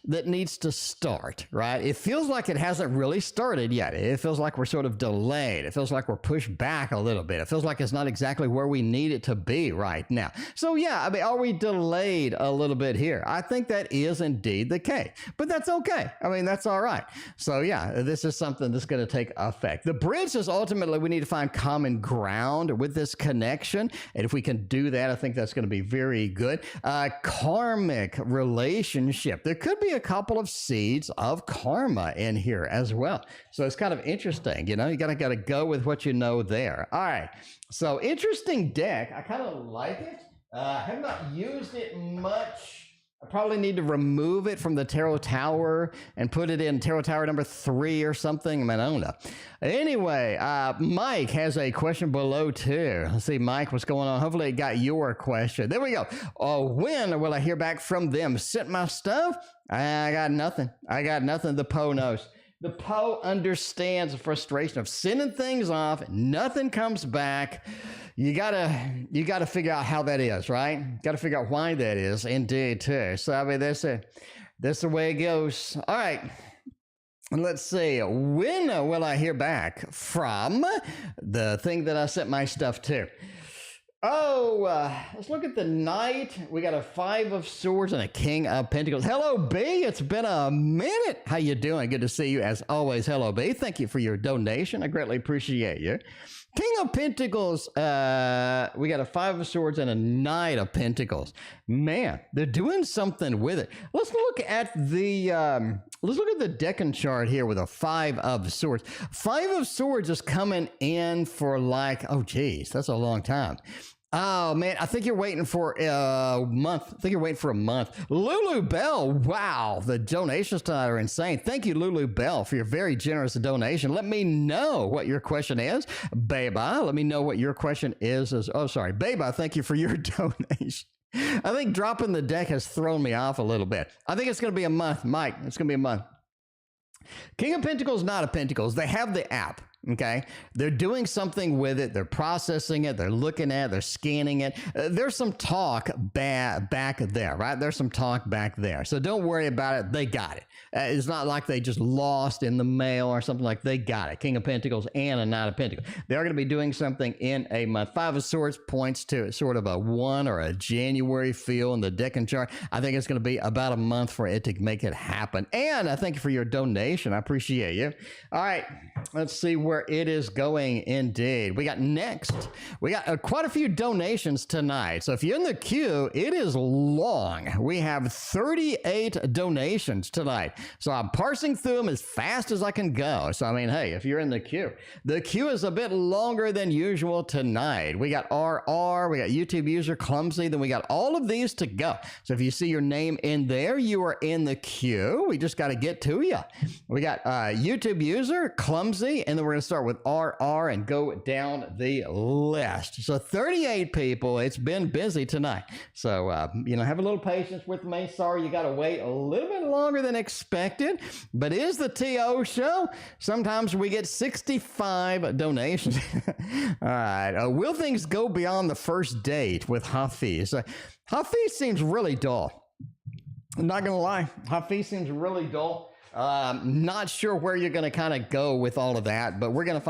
Speaker 1: right? It feels like it hasn't really started yet. It feels like we're sort of delayed. It feels like we're pushed back a little bit. It feels like it's not exactly where we need it to be right now. So yeah, are we delayed a little bit here? I think that is indeed the case, but that's okay. That's all right. So yeah, this is something that's going to take effect. The bridge is ultimately we need to find common ground with this connection. And if we can do that, I think that's going to be very good. Karmic relationship. There could be a couple of seeds of karma in here as well. So it's kind of interesting. You gotta go with what you know there. All right. So interesting deck. I kind of like it. Have not used it much. I probably need to remove it from the Tarot Tower and put it in Tarot Tower number 3 or something. I don't know. Anyway, Mike has a question below too. Let's see, Mike, what's going on? Hopefully it got your question. There we go. When will I hear back from them? Sent my stuff? I got nothing. The Poe knows. The Poe understands the frustration of sending things off. Nothing comes back. You gotta figure out how that is, right? Got to figure out why that is, indeed, too. So that's the way it goes. All right. Let's see. When will I hear back from the thing that I sent my stuff to? Let's look at the Knight. We got a 5 of Swords and a King of Pentacles. Hello, B. It's been a minute. How you doing? Good to see you as always. Hello, B. Thank you for your donation. I greatly appreciate you. King of Pentacles, we got a 5 of Swords and a Knight of Pentacles. Man, they're doing something with it. Let's look at the Deccan chart here with a 5 of Swords. 5 of Swords is coming in for oh geez, that's a long time. Oh man, I think you're waiting for a month. LuluBelle, wow, the donations tonight are insane. Thank you, LuluBelle, for your very generous donation. Let me know what your question is. Beebaa, let me know what your question is. Beebaa, thank you for your donation. I think dropping the deck has thrown me off a little bit. I think it's going to be a month, Mike. It's going to be a month. King of Pentacles, Knight of Pentacles. They have the app. Okay, they're doing something with it. They're processing it. They're looking at it. They're scanning it. There's some talk back there, right? There's some talk back there. So don't worry about it. They got it. It's not like they just lost in the mail or something like they got it. King of Pentacles and a Knight of Pentacles. They're going to be doing something in a month. 5 of Swords points to sort of a 1 or a January feel in the Deccan chart. I think it's going to be about a month for it to make it happen. And I thank you for your donation. I appreciate you. All right, let's see where it is going indeed. We got quite a few donations tonight. So if you're in the queue, it is long. We have 38 donations tonight. So I'm parsing through them as fast as I can go. So hey, if you're in the queue is a bit longer than usual tonight. We got RR, we got YouTube user Clumsy, then we got all of these to go. So if you see your name in there, you are in the queue. We just got to get to you. We got YouTube user Clumsy, and then we're going to start with RR and go down the list. So 38 people. It's been busy tonight. So, have a little patience with me. Sorry, you got to wait a little bit longer than expected, but it is the TO show. Sometimes we get 65 donations. All right. Will things go beyond the first date with Hafis? Hafis seems really dull. I'm not going to lie. Hafis seems really dull. Not sure where you're going to kind of go with all of that, but we're going to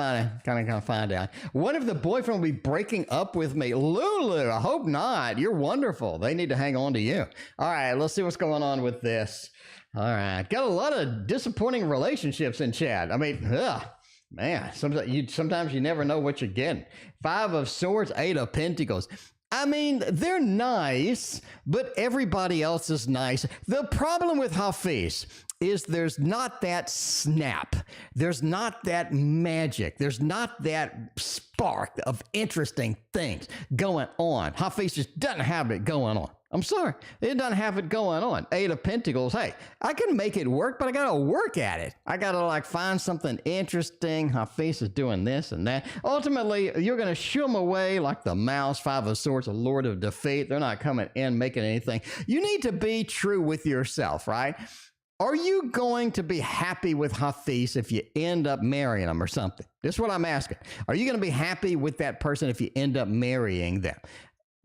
Speaker 1: kind of find out. What if the boyfriend will be breaking up with me? Lulu, I hope not. You're wonderful. They need to hang on to you. All right, let's see what's going on with this. All right, got a lot of disappointing relationships in chat. I mean, man, sometimes you never know what you're getting. 5 of Swords, 8 of Pentacles. I mean, they're nice, but everybody else is nice. The problem with Hafis is there's not that snap. There's not that magic. There's not that spark of interesting things going on. Hafis just doesn't have it going on. I'm sorry. It doesn't have it going on. 8 of Pentacles. Hey, I can make it work, but I got to work at it. I got to like find something interesting. Hafis is doing this and that. Ultimately, you're going to shoo them away like the mouse. 5 of Swords, a Lord of Defeat. They're not coming in, making anything. You need to be true with yourself, right? Are you going to be happy with Hafis if you end up marrying them or something? This is what I'm asking. Are you going to be happy with that person if you end up marrying them?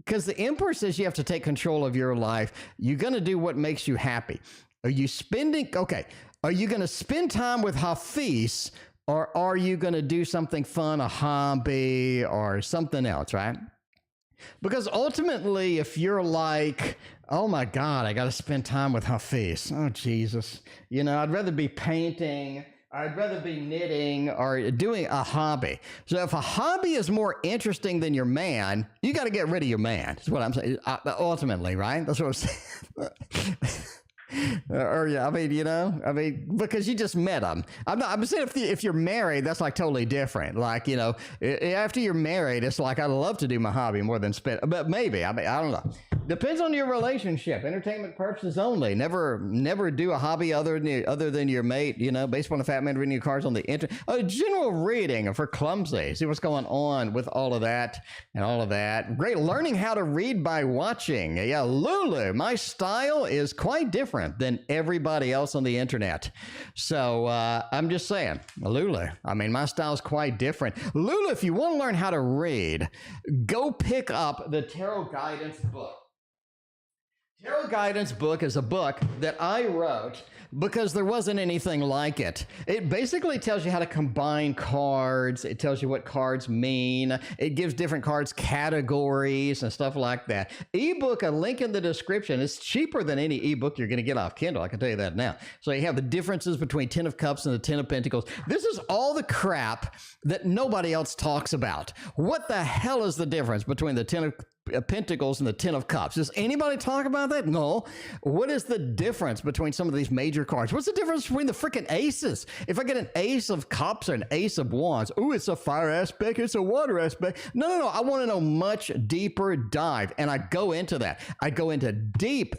Speaker 1: Because the Emperor says you have to take control of your life. You're going to do what makes you happy. Are you are you going to spend time with Hafis, or are you going to do something fun, a hobby or something else, right? Because ultimately, if you're like, oh my God, I got to spend time with Hafis. Oh, Jesus. You know, I'd rather be painting. I'd rather be knitting or doing a hobby. So if a hobby is more interesting than your man, you got to get rid of your man. That's what I'm saying. Ultimately, right? That's what I'm saying. Or yeah, because you just met them. I'm saying if you're married, that's like totally different. Like, you know, after you're married, it's like, I'd love to do my hobby more than spend, but maybe, I don't know. Depends on your relationship. Entertainment purposes only. Never do a hobby other than your mate, you know, based on the fat man reading your cards on the internet. A general reading for Clumsy. See what's going on with all of that and all of that. Great. Learning how to read by watching. Yeah, Lulu, my style is quite different than everybody else on the internet. So I'm just saying, Lulu, I mean, my style is quite different. Lulu, if you want to learn how to read, go pick up the Tarot Guidance book. Tarot Guidance book is a book that I wrote because there wasn't anything like it. It basically tells you how to combine cards. It tells you what cards mean. It gives different cards categories and stuff like that. Ebook, a link in the description. It's cheaper than any ebook you're going to get off Kindle. I can tell you that now. So you have the differences between 10 of Cups and the 10 of Pentacles. This is all the crap that nobody else talks about. What the hell is the difference between the 10 of Pentacles and the 10 of Cups? Does anybody talk about that? No. What is the difference between some of these major cards? What's the difference between the freaking aces? If I get an Ace of Cups or an Ace of Wands, ooh, it's a fire aspect, it's a water aspect. No. I want to know much deeper dive, and I go into that. I go into deep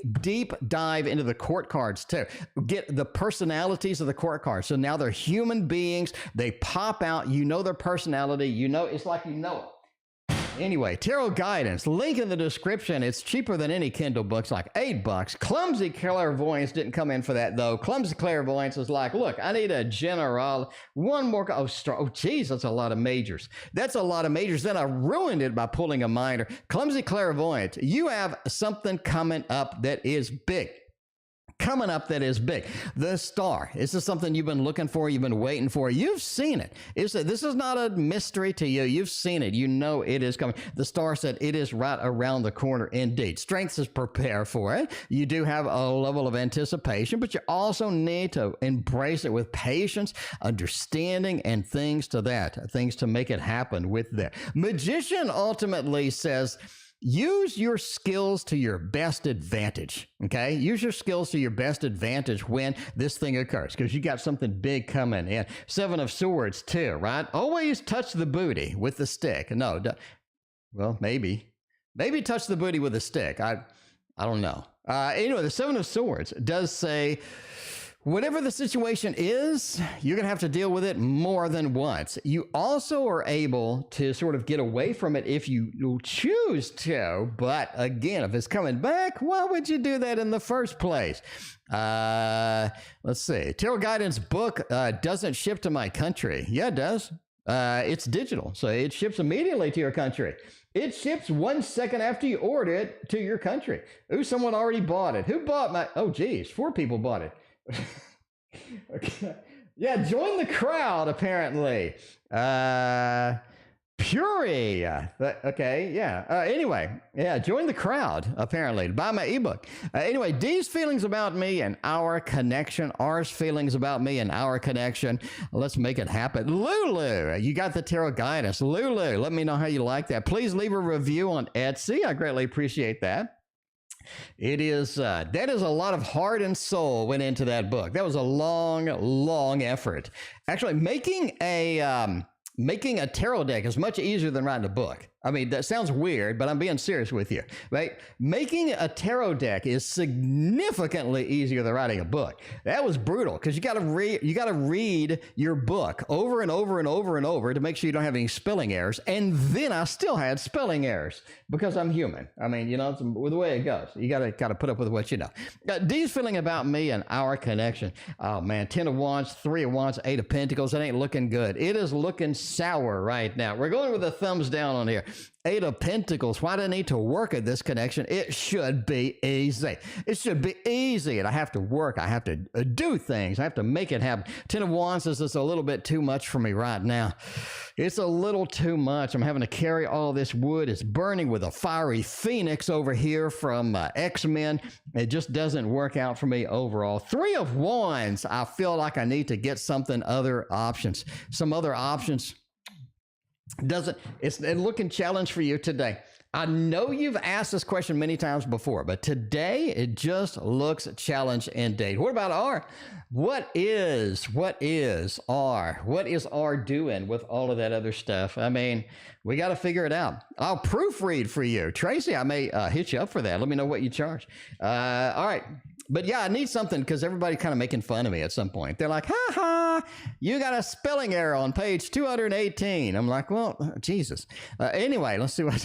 Speaker 1: dive into the court cards too. Get the personalities of the court cards. So now they're human beings. They pop out. You know their personality. You know, it's like you know it. Anyway, Tarot Guidance, link in the description. It's cheaper than any Kindle books, like $8. Clumsy Clairvoyance didn't come in for that, though. Clumsy Clairvoyance is like, look, I need a general, one more, geez, that's a lot of majors. That's a lot of majors. Then I ruined it by pulling a minor. Clumsy Clairvoyance, you have something coming up that is big. The Star. This is something you've been looking for. You've been waiting for. You've seen it. This is not a mystery to you. You've seen it. You know it is coming. The Star said it is right around the corner indeed. Strength is prepare for it. You do have a level of anticipation, but you also need to embrace it with patience, understanding, and things to make it happen with that. Magician ultimately says, use your skills to your best advantage, okay? Use your skills to your best advantage when this thing occurs, because you got something big coming in. 7 of Swords, too, right? Always touch the booty with the stick. No, well, maybe touch the booty with a stick. I don't know. Anyway, the 7 of Swords does say, whatever the situation is, you're going to have to deal with it more than once. You also are able to sort of get away from it if you choose to. But again, if it's coming back, why would you do that in the first place? Let's see. Tarot Guidance book doesn't ship to my country. Yeah, it does. It's digital, so it ships immediately to your country. It ships 1 second after you order it to your country. Ooh, someone already bought it. Who bought my... Oh, geez, 4 people bought it. Okay. Yeah, join the crowd, apparently. Puri. Okay, yeah. Anyway, yeah, join the crowd, apparently, to buy my ebook. Anyway, D's feelings about me and our connection. R's feelings about me and our connection. Let's make it happen. Lulu, you got the tarot guidance. Lulu, let me know how you like that. Please leave a review on Etsy. I greatly appreciate that. It is, that is a lot of heart and soul went into that book. That was a long, long effort. Actually, making a tarot deck is much easier than writing a book. I mean, that sounds weird, but I'm being serious with you, right? Making a tarot deck is significantly easier than writing a book. That was brutal because you got to read your book over and over and over and over to make sure you don't have any spelling errors. And then I still had spelling errors because I'm human. I mean, you know, it's the way it goes. You got to put up with what you know. D's feeling about me and our connection. Oh man, 10 of Wands, 3 of Wands, 8 of Pentacles. It ain't looking good. It is looking sour right now. We're going with a thumbs down on here. 8 of Pentacles. Why do I need to work at this connection? It should be easy. It should be easy. And I have to work. I have to do things. I have to make it happen. 10 of Wands says it's a little bit too much for me right now. It's a little too much. I'm having to carry all this wood. It's burning with a fiery phoenix over here from X-Men. It just doesn't work out for me overall. 3 of Wands. I feel like I need to get some other options. It's a looking challenge for you today. I know you've asked this question many times before, but today it just looks challenge indeed. What about R? What is R? What is R doing with all of that other stuff? I mean, we got to figure it out. I'll proofread for you. Tracy, I may hit you up for that. Let me know what you charge. All right. But yeah, I need something because everybody kind of making fun of me at some point. They're like, ha ha, you got a spelling error on page 218. I'm like, well, Jesus. Anyway, let's see what.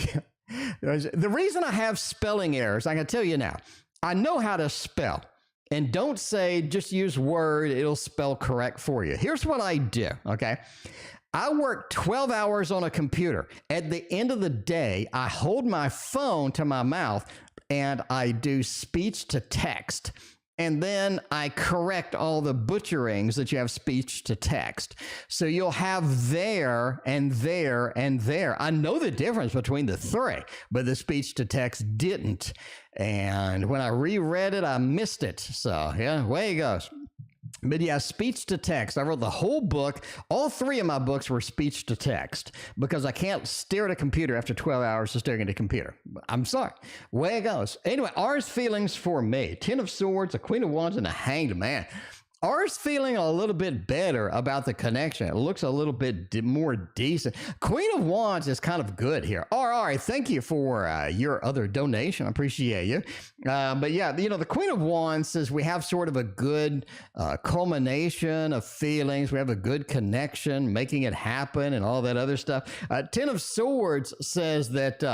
Speaker 1: The reason I have spelling errors, I can tell you now, I know how to spell. And don't say, just use Word, it'll spell correct for you. Here's what I do, okay? I work 12 hours on a computer. At the end of the day, I hold my phone to my mouth and I do speech to text. And then I correct all the butcherings that you have speech to text. So you'll have there and there and there. I know the difference between the three, but the speech to text didn't. And when I reread it, I missed it. So yeah, away it goes. But yeah, speech to text. I wrote the whole book. All 3 of my books were speech to text because I can't stare at a computer after 12 hours of staring at a computer. I'm sorry. Way it goes. Anyway, R's feelings for me. 10 of Swords, a Queen of Wands, and a Hanged Man. R's feeling a little bit better about the connection. It looks a little bit more decent. Queen of Wands is kind of good here. R, thank you for your other donation. I appreciate you. But yeah, you know, the Queen of Wands says we have sort of a good culmination of feelings. We have a good connection, making it happen and all that other stuff. 10 of Swords says that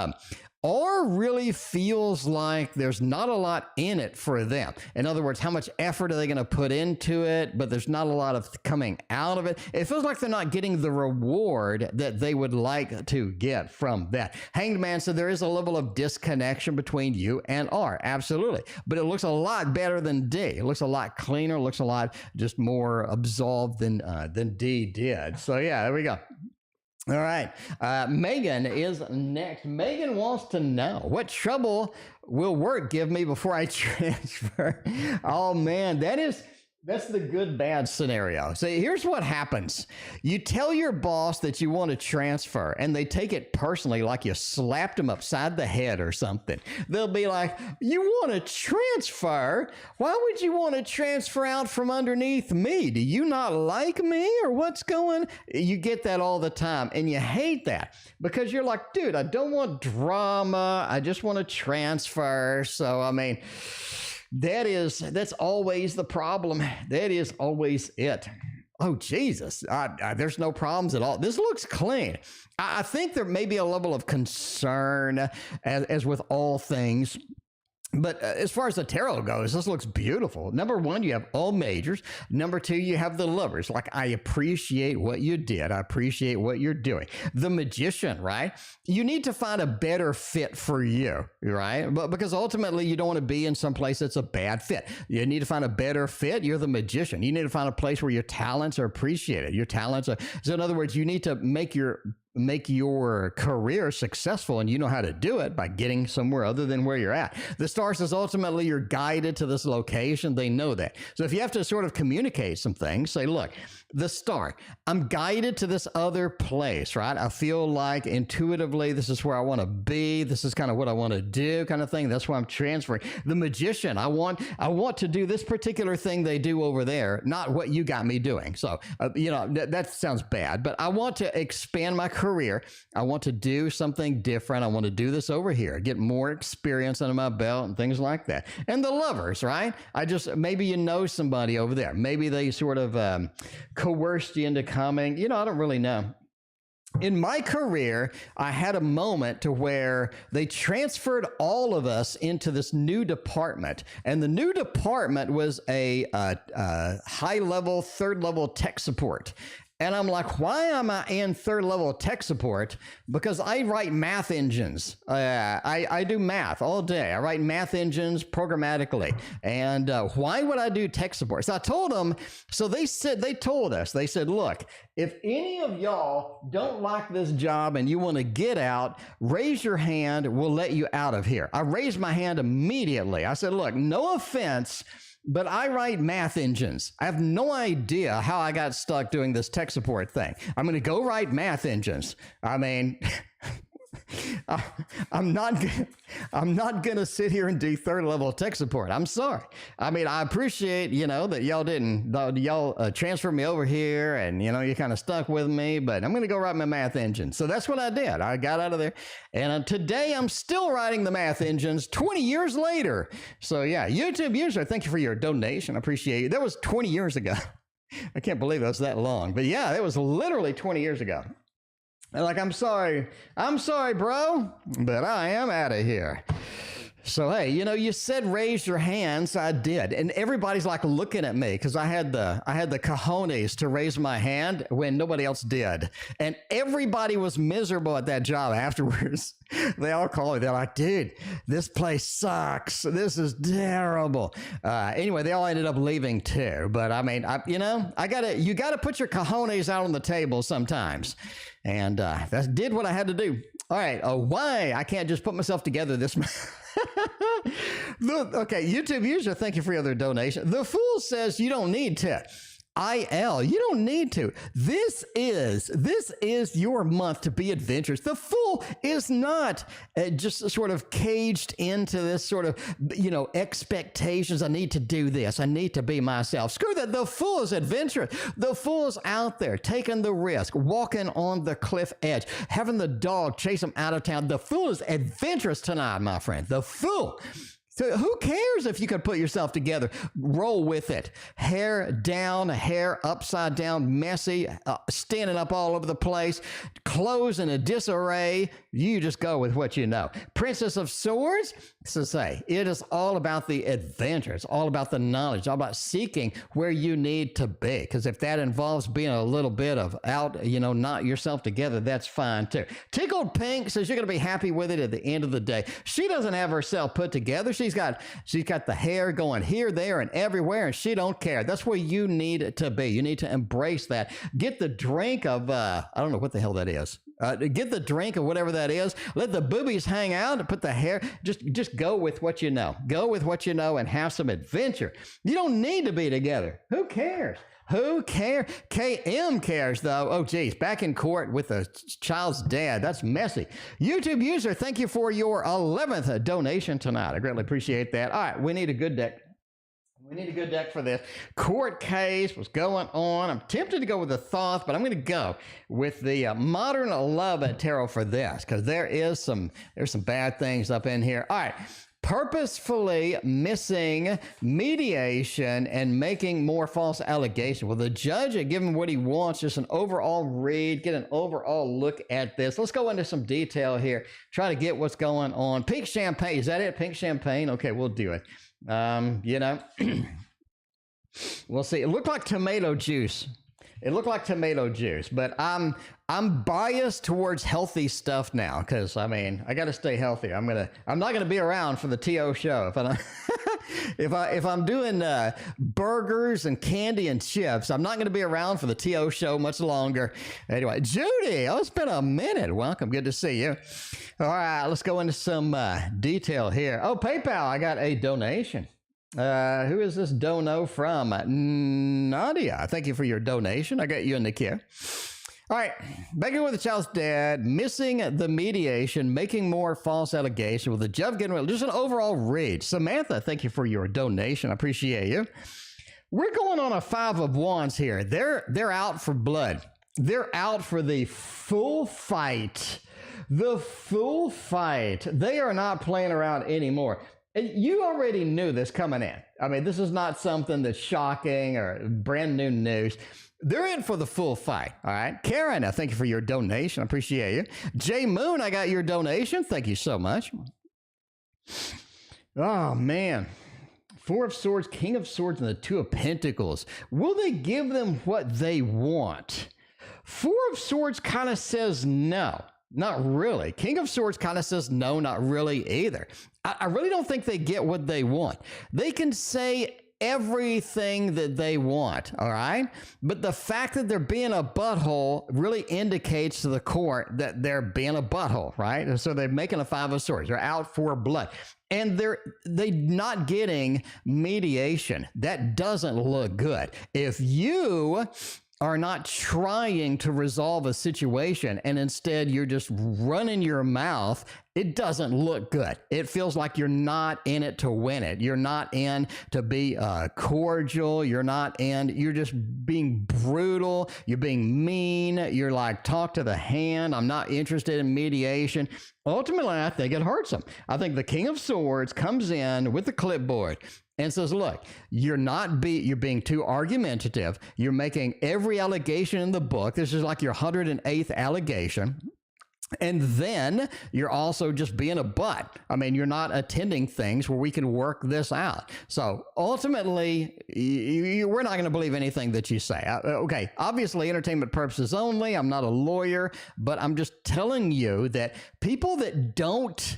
Speaker 1: R really feels like there's not a lot in it for them. In other words, how much effort are they going to put into it, but there's not a lot of coming out of it. It feels like they're not getting the reward that they would like to get from that. Hanged Man said there is a level of disconnection between you and R. Absolutely. But it looks a lot better than D. It looks a lot cleaner, looks a lot just more absolved than D did. So yeah, there we go. All right. Megan is next. Megan wants to know, what trouble will work give me before I transfer? Oh, man, that's the good bad scenario. So here's what happens. You tell your boss that you want to transfer and they take it personally, like you slapped them upside the head or something. They'll be like, you want to transfer? Why would you want to transfer out from underneath me? Do you not like me or what's going? You get that all the time and you hate that because you're like, dude, I don't want drama. I just want to transfer. So, I mean, that's always the problem. That is always it. Oh, Jesus. There's no problems at all. This looks clean. I think there may be a level of concern, as with all things, But as far as the tarot goes, this looks beautiful. Number one, you have all majors. Number two, you have the lovers. Like, I appreciate what you did. I appreciate what you're doing. The magician, right? You need to find a better fit for you, right? But because ultimately you don't want to be in some place that's a bad fit. You need to find a better fit. You're the magician. You need to find a place where your talents are appreciated. Your talents are, so in other words, you need to make your career successful, and you know how to do it by getting somewhere other than where you're at. The star says ultimately you're guided to this location. They know that. So if you have to sort of communicate some things, say, look, the star, I'm guided to this other place, right? I feel like intuitively this is where I want to be. This is kind of what I want to do, kind of thing. That's why I'm transferring. The magician, I want to do this particular thing they do over there, not what you got me doing. So, that sounds bad, but I want to expand my career. I want to do something different. I want to do this over here, get more experience under my belt and things like that. And the lovers, right? Maybe you know somebody over there. Maybe they sort of coerced you into coming. I don't really know. In my career, I had a moment to where they transferred all of us into this new department. And the new department was a high-level, third-level tech support. And I'm like, why am I in third level tech support? Because I write math engines. I do math all day. I write math engines programmatically. And why would I do tech support? So I told them, they said, look, if any of y'all don't like this job and you want to get out, raise your hand. We'll let you out of here. I raised my hand immediately. I said, look, no offense, but I write math engines. I have no idea how I got stuck doing this tech support thing. I'm going to go write math engines. I mean, I'm not going to sit here and do third level tech support. I'm sorry. I mean, I appreciate, that y'all transferred me over here and, you kind of stuck with me, but I'm going to go write my math engine. So that's what I did. I got out of there. And today I'm still writing the math engines 20 years later. So yeah, YouTube user, thank you for your donation. I appreciate you. That was 20 years ago. I can't believe it was that long, but yeah, it was literally 20 years ago. Like, I'm sorry, bro, but I am out of here. So, hey, you said raise your hands. So I did. And everybody's like looking at me because I had the cojones to raise my hand when nobody else did. And everybody was miserable at that job afterwards. They all called me. They're like, dude, this place sucks. This is terrible. Anyway, they all ended up leaving too. But I mean, you gotta put your cojones out on the table sometimes. And that did what I had to do. All right, why? I can't just put myself together this Okay, YouTube user, thank you for your other donation. The Fool says you don't need to. You don't need to. This is your month to be adventurous. The Fool is not just sort of caged into this sort of, expectations. I need to do this. I need to be myself. Screw that. The Fool is adventurous. The Fool's out there taking the risk, walking on the cliff edge, having the dog chase him out of town. The Fool is adventurous tonight, my friend. The Fool. So who cares if you could put yourself together? Roll with it. Hair down, hair upside down, messy, standing up all over the place, clothes in a disarray. You just go with what you know. Princess of Swords, so say, it is all about the adventure. It's all about the knowledge, all about seeking where you need to be. Because if that involves being a little bit of out, not yourself together, that's fine too. Tickled Pink says you're going to be happy with it at the end of the day. She doesn't have herself put together. She's got the hair going here, there, and everywhere, and she don't care. That's where you need to be. You need to embrace that. Get the drink of, I don't know what the hell that is. Get the drink of whatever that is. Let the boobies hang out and put the hair. Just go with what you know. Go with what you know and have some adventure. You don't need to be together. Who cares? Who cares? KM cares, though. Oh, geez. Back in court with a child's dad. That's messy. YouTube user, thank you for your 11th donation tonight. I greatly appreciate that. All right, we need a good deck. We need a good deck for this. Court case was going on. I'm tempted to go with the Thoth, but I'm going to go with the Modern Love Tarot for this because there's some bad things up in here. All right. purposefully missing mediation and making more false allegations. Well, the judge had given what he wants, just an overall read, get an overall look at this. Let's go into some detail here, try to get what's going on. Pink champagne, is that it? Pink champagne? Okay, we'll do it. You know, we'll see. It looked like tomato juice. It looked like tomato juice, but I'm biased towards healthy stuff now because I mean I got to stay healthy. I'm not gonna be around for the TO show if I don't. if I'm doing burgers and candy and chips, I'm not gonna be around for the TO show much longer. Anyway, Judy, oh, it's been a minute. Welcome, good to see you. All right, let's go into some detail here. Oh, PayPal, I got a donation. Who is this dono from? Nadia, thank you for your donation. I got you in the queue. All right, begging with the child's dad, missing the mediation, making more false allegations with the judge getting just an overall read. Samantha, thank you for your donation. I appreciate you. We're going on a 5 of Wands here. They're out for blood. They're out for the full fight. The full fight. They are not playing around anymore. And you already knew this coming in. I mean, this is not something that's shocking or brand new news. They're in for the full fight, all right? Karen, I thank you for your donation. I appreciate you. Jay Moon, I got your donation. Thank you so much. Oh, man. 4 of Swords, King of Swords, and the 2 of Pentacles. Will they give them what they want? 4 of Swords kind of says no. Not really. King of Swords kind of says no, not really either. I really don't think they get what they want. They can say everything that they want, all right? But the fact that they're being a butthole really indicates to the court that they're being a butthole, right? And so they're making a 5 of Swords. They're out for blood. And they're not getting mediation. That doesn't look good. If you are not trying to resolve a situation and instead you're just running your mouth, it doesn't look good. It feels like you're not in it to win it. You're not in to be cordial. You're just being brutal. You're being mean. You're like, talk to the hand. I'm not interested in mediation. Ultimately, I think it hurts them. I think the King of Swords comes in with the clipboard and says, look, you're being too argumentative. You're making every allegation in the book. This is like your 108th allegation. And then you're also just being a butt. I mean, you're not attending things where we can work this out. So ultimately, we're not going to believe anything that you say. Okay, obviously entertainment purposes only. I'm not a lawyer, but I'm just telling you that people that don't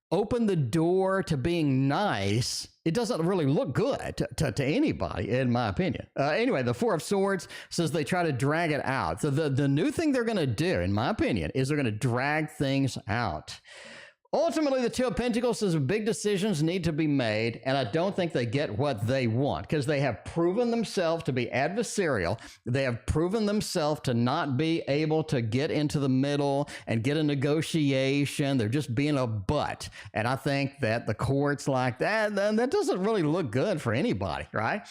Speaker 1: open the door to being nice, it doesn't really look good to anybody, in my opinion. Anyway, the 4 of Swords says they try to drag it out. So the new thing they're going to do, in my opinion, is they're going to drag things out. Ultimately, the 2 of Pentacles says big decisions need to be made, and I don't think they get what they want because they have proven themselves to be adversarial. They have proven themselves to not be able to get into the middle and get a negotiation. They're just being a butt. And I think that the courts like that doesn't really look good for anybody, right?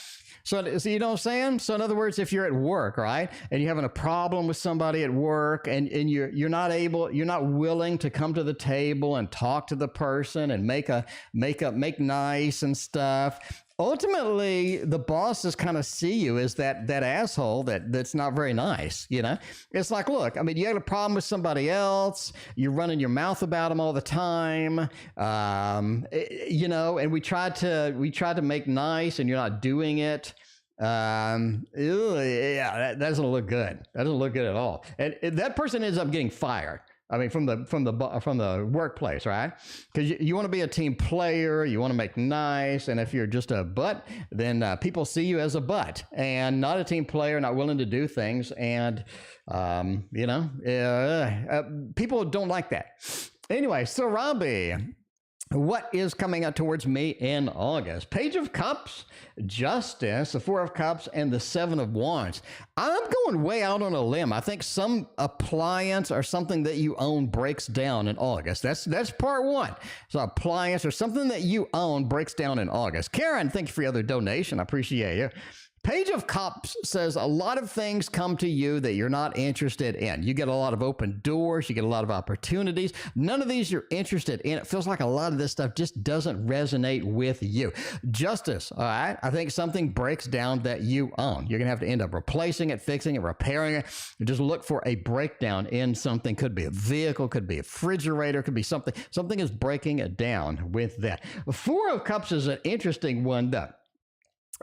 Speaker 1: So you know what I'm saying? So in other words, if you're at work, right, and you're having a problem with somebody at work and you're not willing to come to the table and talk to the person and make nice and stuff. Ultimately, the bosses kind of see you as that asshole that's not very nice, you know? It's like, look, I mean, you had a problem with somebody else, you're running your mouth about them all the time, you know, and we tried to make nice and you're not doing it. Yeah, that doesn't look good. That doesn't look good at all. And that person ends up getting fired. I mean, from the workplace, right? Because you want to be a team player, you want to make nice, and if you're just a butt, then people see you as a butt and not a team player, not willing to do things, and you know, people don't like that. Anyway, Surabhi, what is coming up towards me in August? Page of Cups, Justice, the 4 of Cups, and the 7 of Wands. I'm going way out on a limb. I think some appliance or something that you own breaks down in August. That's part 1. So appliance or something that you own breaks down in August. Karen, thank you for your other donation. I appreciate you. Page of Cups says a lot of things come to you that you're not interested in. You get a lot of open doors. You get a lot of opportunities. None of these you're interested in. It feels like a lot of this stuff just doesn't resonate with you. Justice, all right? I think something breaks down that you own. You're going to have to end up replacing it, fixing it, repairing it. Just look for a breakdown in something. Could be a vehicle, could be a refrigerator, could be something. Something is breaking it down with that. Four of Cups is an interesting one, though.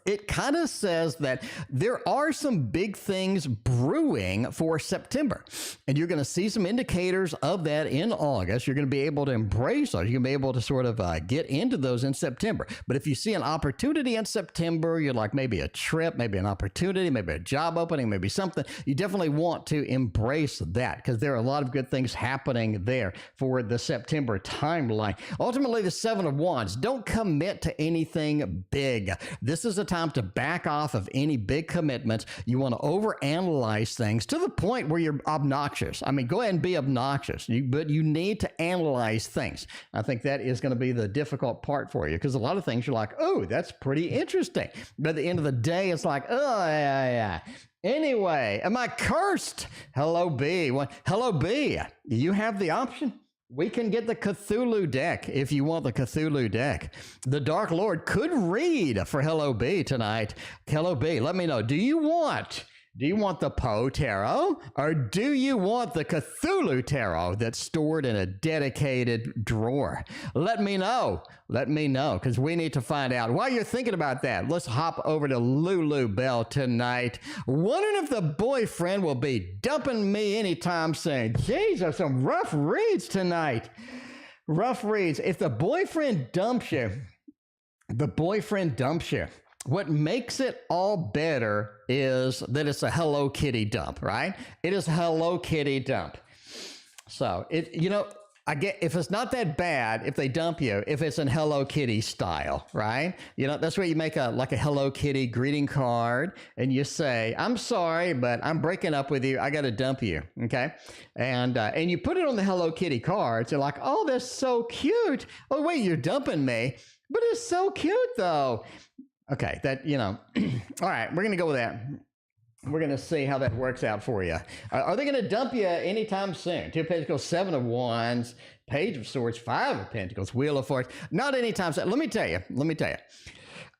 Speaker 1: It kind of says that there are some big things brewing for September, and you're going to see some indicators of that in August. You're going to be able to embrace those. You're going to be able to sort of get into those in September. But if you see an opportunity in September, you're like maybe a trip, maybe an opportunity, maybe a job opening, maybe something, you definitely want to embrace that because there are a lot of good things happening there for the September timeline. Ultimately, the Seven of Wands, don't commit to anything big. This is a time to back off of any big commitments. You want to overanalyze things to the point where you're obnoxious. I mean, go ahead and be obnoxious, but you need to analyze things. I think that is going to be the difficult part for you because a lot of things you're like, oh, that's pretty interesting. But at the end of the day, it's like, oh, yeah. Anyway, am I cursed? Hello, B. Hello, B. You have the option. We can get the Cthulhu deck if you want the Cthulhu deck. The Dark Lord could read for Hello B tonight. Hello B, let me know. Do you want the Poe Tarot or do you want the Cthulhu Tarot that's stored in a dedicated drawer? Let me know. Let me know because we need to find out. While you're thinking about that, let's hop over to LuluBelle tonight. Wondering if the boyfriend will be dumping me anytime soon. Jeez, there's some rough reads tonight. Rough reads. If the boyfriend dumps you, what makes it all better is that it's a Hello Kitty dump, right? It is a Hello Kitty dump. So, I get if it's not that bad if they dump you, if it's in Hello Kitty style, right? That's where you make a Hello Kitty greeting card and you say, I'm sorry, but I'm breaking up with you. I got to dump you. Okay. And you put it on the Hello Kitty cards. You're like, oh, that's so cute. Oh, wait, you're dumping me. But it's so cute though. Okay. All right. We're going to go with that. We're going to see how that works out for you. Are they going to dump you anytime soon? Two of Pentacles, Seven of Wands, Page of Swords, Five of Pentacles, Wheel of Fortune. Not anytime soon. Let me tell you.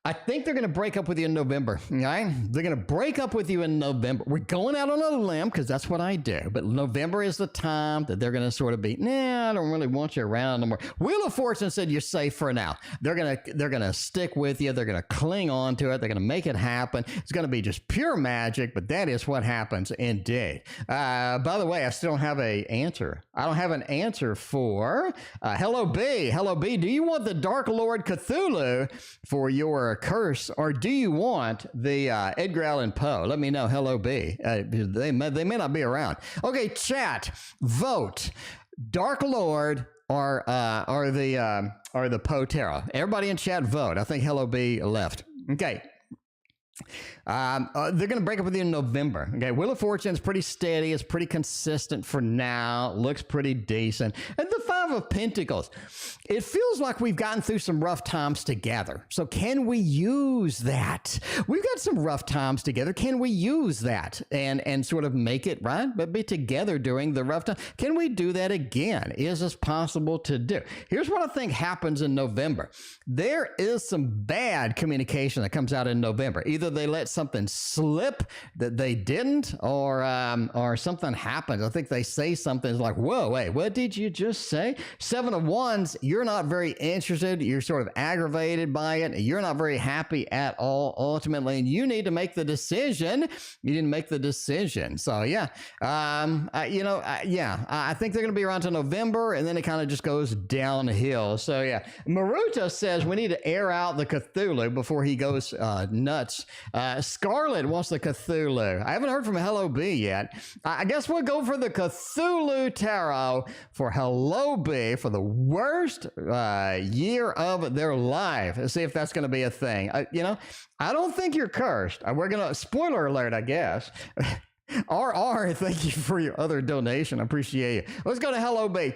Speaker 1: I think they're going to break up with you in November, right? They're going to break up with you in November. We're going out on a limb because that's what I do. But November is the time that they're going to sort of be, nah, I don't really want you around no more. Wheel of Fortune said you're safe for now. They're going to stick with you. They're going to cling on to it. They're going to make it happen. It's going to be just pure magic, but that is what happens indeed. By the way, I still don't have an answer. I don't have an answer for Hello B. Hello B, do you want the Dark Lord Cthulhu for your curse, or do you want the Edgar Allan Poe? Let me know. Hello B. They may not be around. Okay, chat, vote. Dark Lord or the Poe Tarot. Everybody in chat vote. I think Hello B left. Okay. They're going to break up with you in November. Okay, Wheel of Fortune is pretty steady. It's pretty consistent for now. Looks pretty decent. And the Five of Pentacles. It feels like we've gotten through some rough times together. So can we use that? We've got some rough times together. Can we use that and sort of make it right, but be together during the rough time? Can we do that again? Is this possible to do? Here's what I think happens in November. There is some bad communication that comes out in November. Either they let something slip that they didn't, or something happens. I think they say something like, whoa, wait, what did you just say? Seven of Wands, you're not very interested. You're sort of aggravated by it. You're not very happy at all, ultimately, and you need to make the decision. You didn't make the decision. So, yeah, I think they're going to be around to November, and then it kind of just goes downhill. So, yeah, Maruta says we need to air out the Cthulhu before he goes nuts. Scarlett wants the Cthulhu. I haven't heard from Hello B yet. I guess we'll go for the Cthulhu Tarot for Hello B for the worst year of their life. Let's see if that's going to be a thing. I don't think you're cursed. We're going to, spoiler alert, I guess. RR, thank you for your other donation. I appreciate it. Let's go to Hello B.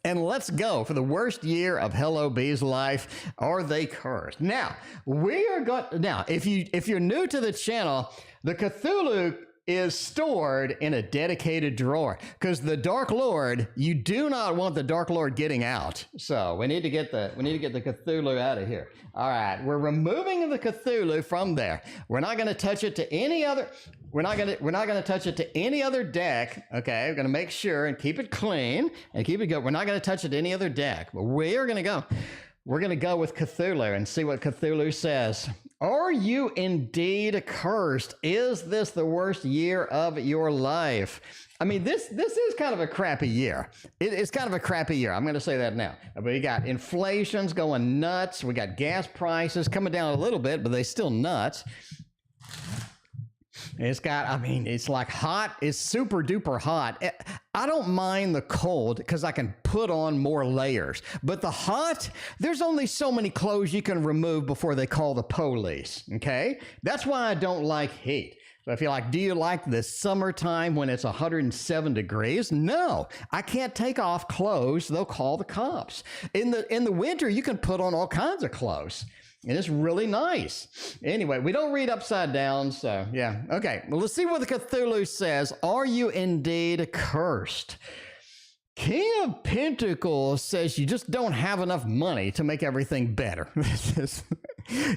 Speaker 1: And let's go for the worst year of Hello Bee's life. Are they cursed? Now, we are going. Now, if you're new to the channel, the Cthulhu is stored in a dedicated drawer because the Dark Lord, you do not want the Dark Lord getting out. So we need to get the Cthulhu out of here. All right, we're removing the Cthulhu from there. We're not going to touch it to any other. We're not gonna touch it to any other deck. Okay, we're gonna make sure and keep it clean and keep it good. We're not gonna touch it to any other deck, but we're gonna go with Cthulhu and see what Cthulhu says. Are you indeed cursed? Is this the worst year of your life? I mean, this is kind of a crappy year. It's kind of a crappy year. I'm going to say that now. We got inflation's going nuts. We got gas prices coming down a little bit, but they still nuts. It's got, I mean, it's like hot. It's super duper hot. I don't mind the cold because I can put on more layers. But the hot, there's only so many clothes you can remove before they call the police. Okay? That's why I don't like heat. So if you're like, do you like the summertime when it's 107 degrees? No, I can't take off clothes. They'll call the cops. In the winter, you can put on all kinds of clothes. And it's really nice. Anyway, we don't read upside down, so yeah. Okay, well, let's see what the Cthulhu says. Are you indeed cursed? King of Pentacles says you just don't have enough money to make everything better.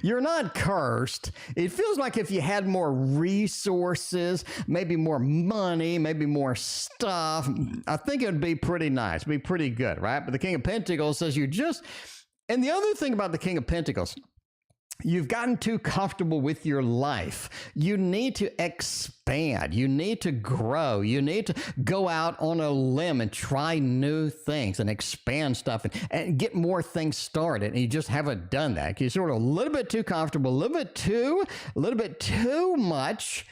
Speaker 1: You're not cursed. It feels like if you had more resources, maybe more money, maybe more stuff, I think it would be pretty nice, it'd be pretty good, right? But the King of Pentacles says you just... And the other thing about the King of Pentacles, you've gotten too comfortable with your life. You need to expand. You need to grow. You need to go out on a limb and try new things and expand stuff and get more things started. And you just haven't done that. You're sort of a little bit too comfortable, a little bit too much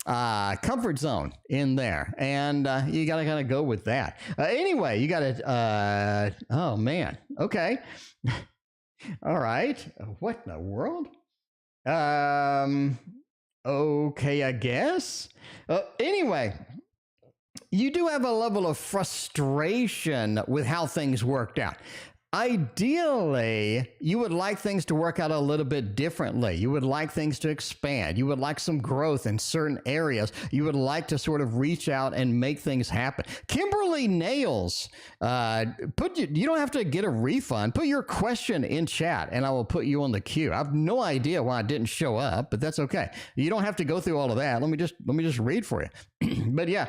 Speaker 1: comfort zone in there. And you got to kind of go with that. Anyway, you got to, oh man, okay. All right. What in the world? Okay, I guess. Anyway, you do have a level of frustration with how things worked out. Ideally, you would like things to work out a little bit differently. You would like things to expand. You would like some growth in certain areas. You would like to sort of reach out and make things happen. Kimberly Nails, you don't have to get a refund. Put your question in chat and I will put you on the queue. I have no idea why it didn't show up, but that's okay. You don't have to go through all of that. Let me just read for you. But yeah,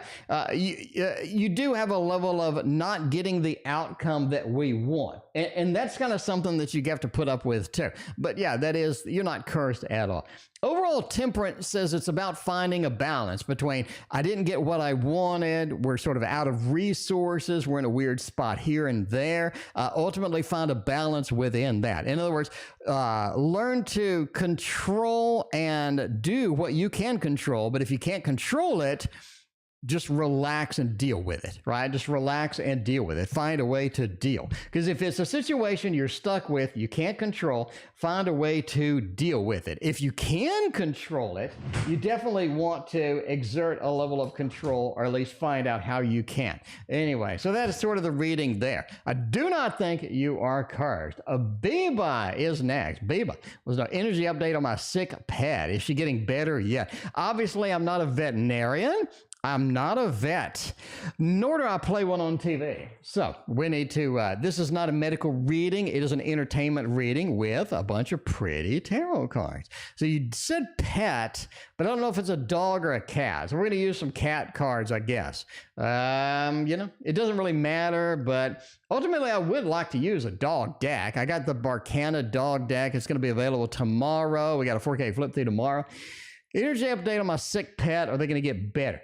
Speaker 1: you do have a level of not getting the outcome that we want. And that's kind of something that you have to put up with too. But yeah, you're not cursed at all. Overall, Temperance says it's about finding a balance between I didn't get what I wanted, we're sort of out of resources, we're in a weird spot here and there. Ultimately, find a balance within that. In other words, learn to control and do what you can control, but if you can't control it, just relax and deal with it, right? Just relax and deal with it. Find a way to deal. Because if it's a situation you're stuck with, you can't control, find a way to deal with it. If you can control it, you definitely want to exert a level of control or at least find out how you can. Anyway, so that is sort of the reading there. I do not think you are cursed. Beebaa is next. Beebaa was no energy update on my sick pet. Is she getting better yet? Obviously, I'm not a veterinarian. I'm not a vet, nor do I play one on TV. So we need to, this is not a medical reading. It is an entertainment reading with a bunch of pretty tarot cards. So you said pet, but I don't know if it's a dog or a cat. So we're going to use some cat cards, I guess. It doesn't really matter, but ultimately I would like to use a dog deck. I got the Barcana dog deck. It's going to be available tomorrow. We got a 4K flip through tomorrow. Energy update on my sick pet. Are they going to get better?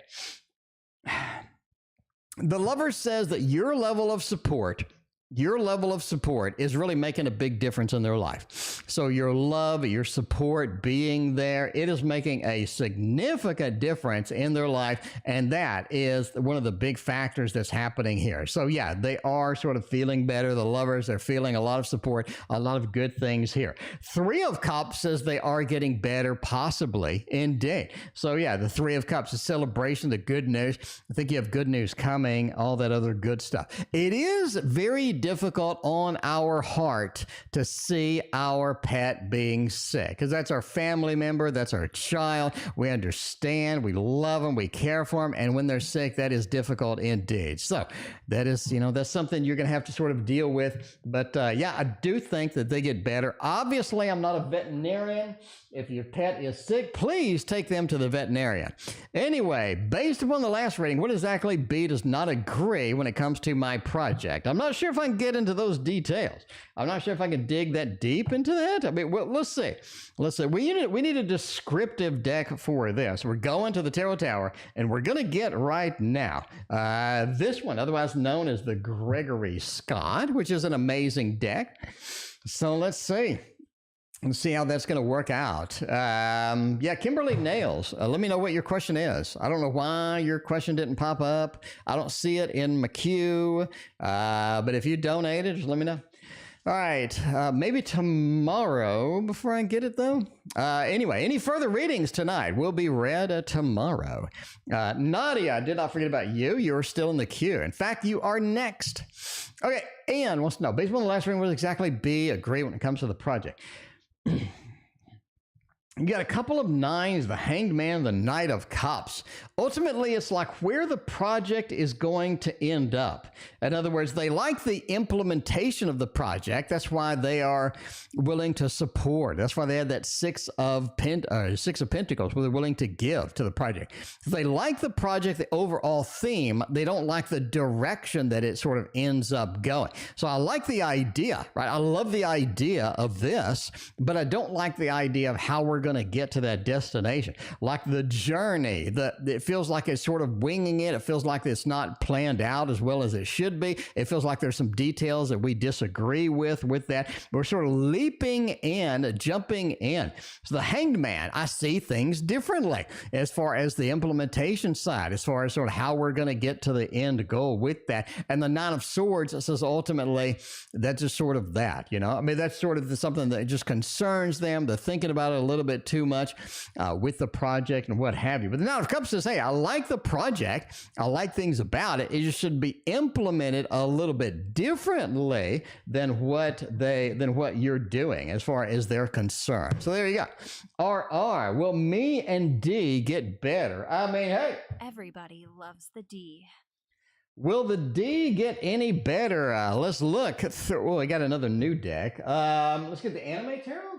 Speaker 1: The Lover says that your level of support your level of support is really making a big difference in their life. So your love, your support, being there, it is making a significant difference in their life. And that is one of the big factors that's happening here. So yeah, they are sort of feeling better. The lovers, they're feeling a lot of support, a lot of good things here. Three of Cups says they are getting better, possibly, indeed. So yeah, the Three of Cups, a celebration, the good news. I think you have good news coming, all that other good stuff. It is very difficult on our heart to see our pet being sick, because that's our family member, that's our child. We understand, we love them, we care for them, and when they're sick, that is difficult indeed. So that is, that's something you're going to have to sort of deal with. But yeah, I do think that they get better. Obviously, I'm not a veterinarian. If your pet is sick, please take them to the veterinarian. Anyway, based upon the last reading, what exactly B does not agree when it comes to my project? I'm not sure if I can get into those details. I'm not sure if I can dig that deep into that. I mean, well, let's see. Let's see. We need a descriptive deck for this. We're going to the Tarot Tower, and we're going to get right now this one, otherwise known as the Gregory Scott, which is an amazing deck. So let's see. Let's see how that's going to work out. Yeah, Kimberly Nails, let me know what your question is. I don't know why your question didn't pop up. I don't see it in my queue, but if you donated, just let me know. All right, maybe tomorrow before I get it, though. Anyway, any further readings tonight will be read tomorrow. Nadia, I did not forget about you. You're still in the queue. In fact, you are next. Okay, Anne wants to know, based on the last reading, will exactly B agree when it comes to the project? You got a couple of nines, the Hanged Man, the Knight of Cups. Ultimately, it's like where the project is going to end up. In other words, they like the implementation of the project. That's why they are willing to support. That's why they had that Six of Pentacles, where they're willing to give to the project. They like the project, the overall theme. They don't like the direction that it sort of ends up going. So I like the idea, right? I love the idea of this, but I don't like the idea of how we're going to get to that destination. Like the journey, it feels like it's sort of winging it. It feels like it's not planned out as well as it should be. It feels like there's some details that we disagree with that. We're sort of leaping in, jumping in. So the Hanged Man, I see things differently as far as the implementation side, as far as sort of how we're going to get to the end goal with that. And the Nine of Swords says ultimately that's just sort of that, I mean, that's sort of something that just concerns them. They're thinking about it a little bit too much with the project and what have you. But the Nine of Cups says, hey, I like the project. I like things about it. It just should be implemented a little bit differently than what you're doing as far as they're concerned. So there you go. RR, will me and D get better? I mean, hey.
Speaker 2: Everybody loves the D.
Speaker 1: Will the D get any better? Let's look. Oh, I got another new deck. Let's get the Anime Tarot.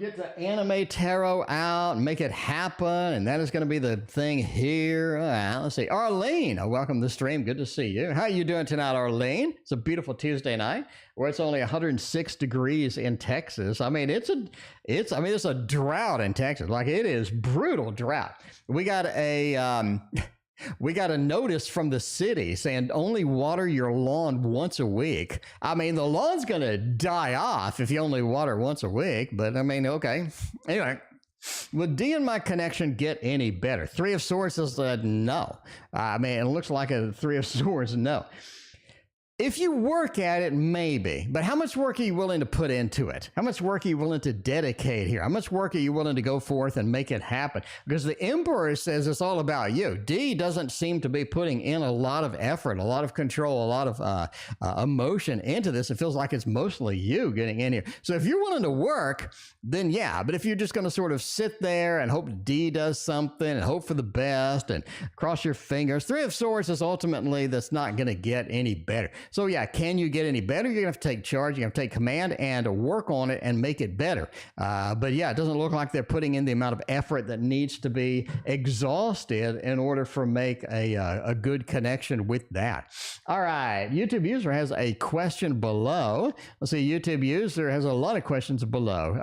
Speaker 1: Get the Anime Tarot out and make it happen, and that is going to be the thing here. Let's see. Arlene, welcome to the stream. Good to see you. How are you doing tonight, Arlene? It's a beautiful Tuesday night where it's only 106 degrees in Texas. I mean, it's a drought in Texas. Like, it is brutal drought. We got a notice from the city saying only water your lawn once a week. I mean, the lawn's going to die off if you only water once a week, but I mean, okay. Anyway, will D and my connection get any better? Three of Swords says no. I mean, it looks like a Three of Swords, no. If you work at it, maybe, but how much work are you willing to put into it? How much work are you willing to dedicate here? How much work are you willing to go forth and make it happen? Because the Emperor says it's all about you. D doesn't seem to be putting in a lot of effort, a lot of control, a lot of emotion into this. It feels like it's mostly you getting in here. So if you're willing to work, then yeah, but if you're just going to sort of sit there and hope D does something and hope for the best and cross your fingers, Three of Swords is ultimately that's not going to get any better. So yeah, can you get any better? You're going to have to take charge. You're going to take command and work on it and make it better. But yeah, it doesn't look like they're putting in the amount of effort that needs to be exhausted in order for make a good connection with that. All right, YouTube user has a question below. Let's see, YouTube user has a lot of questions below.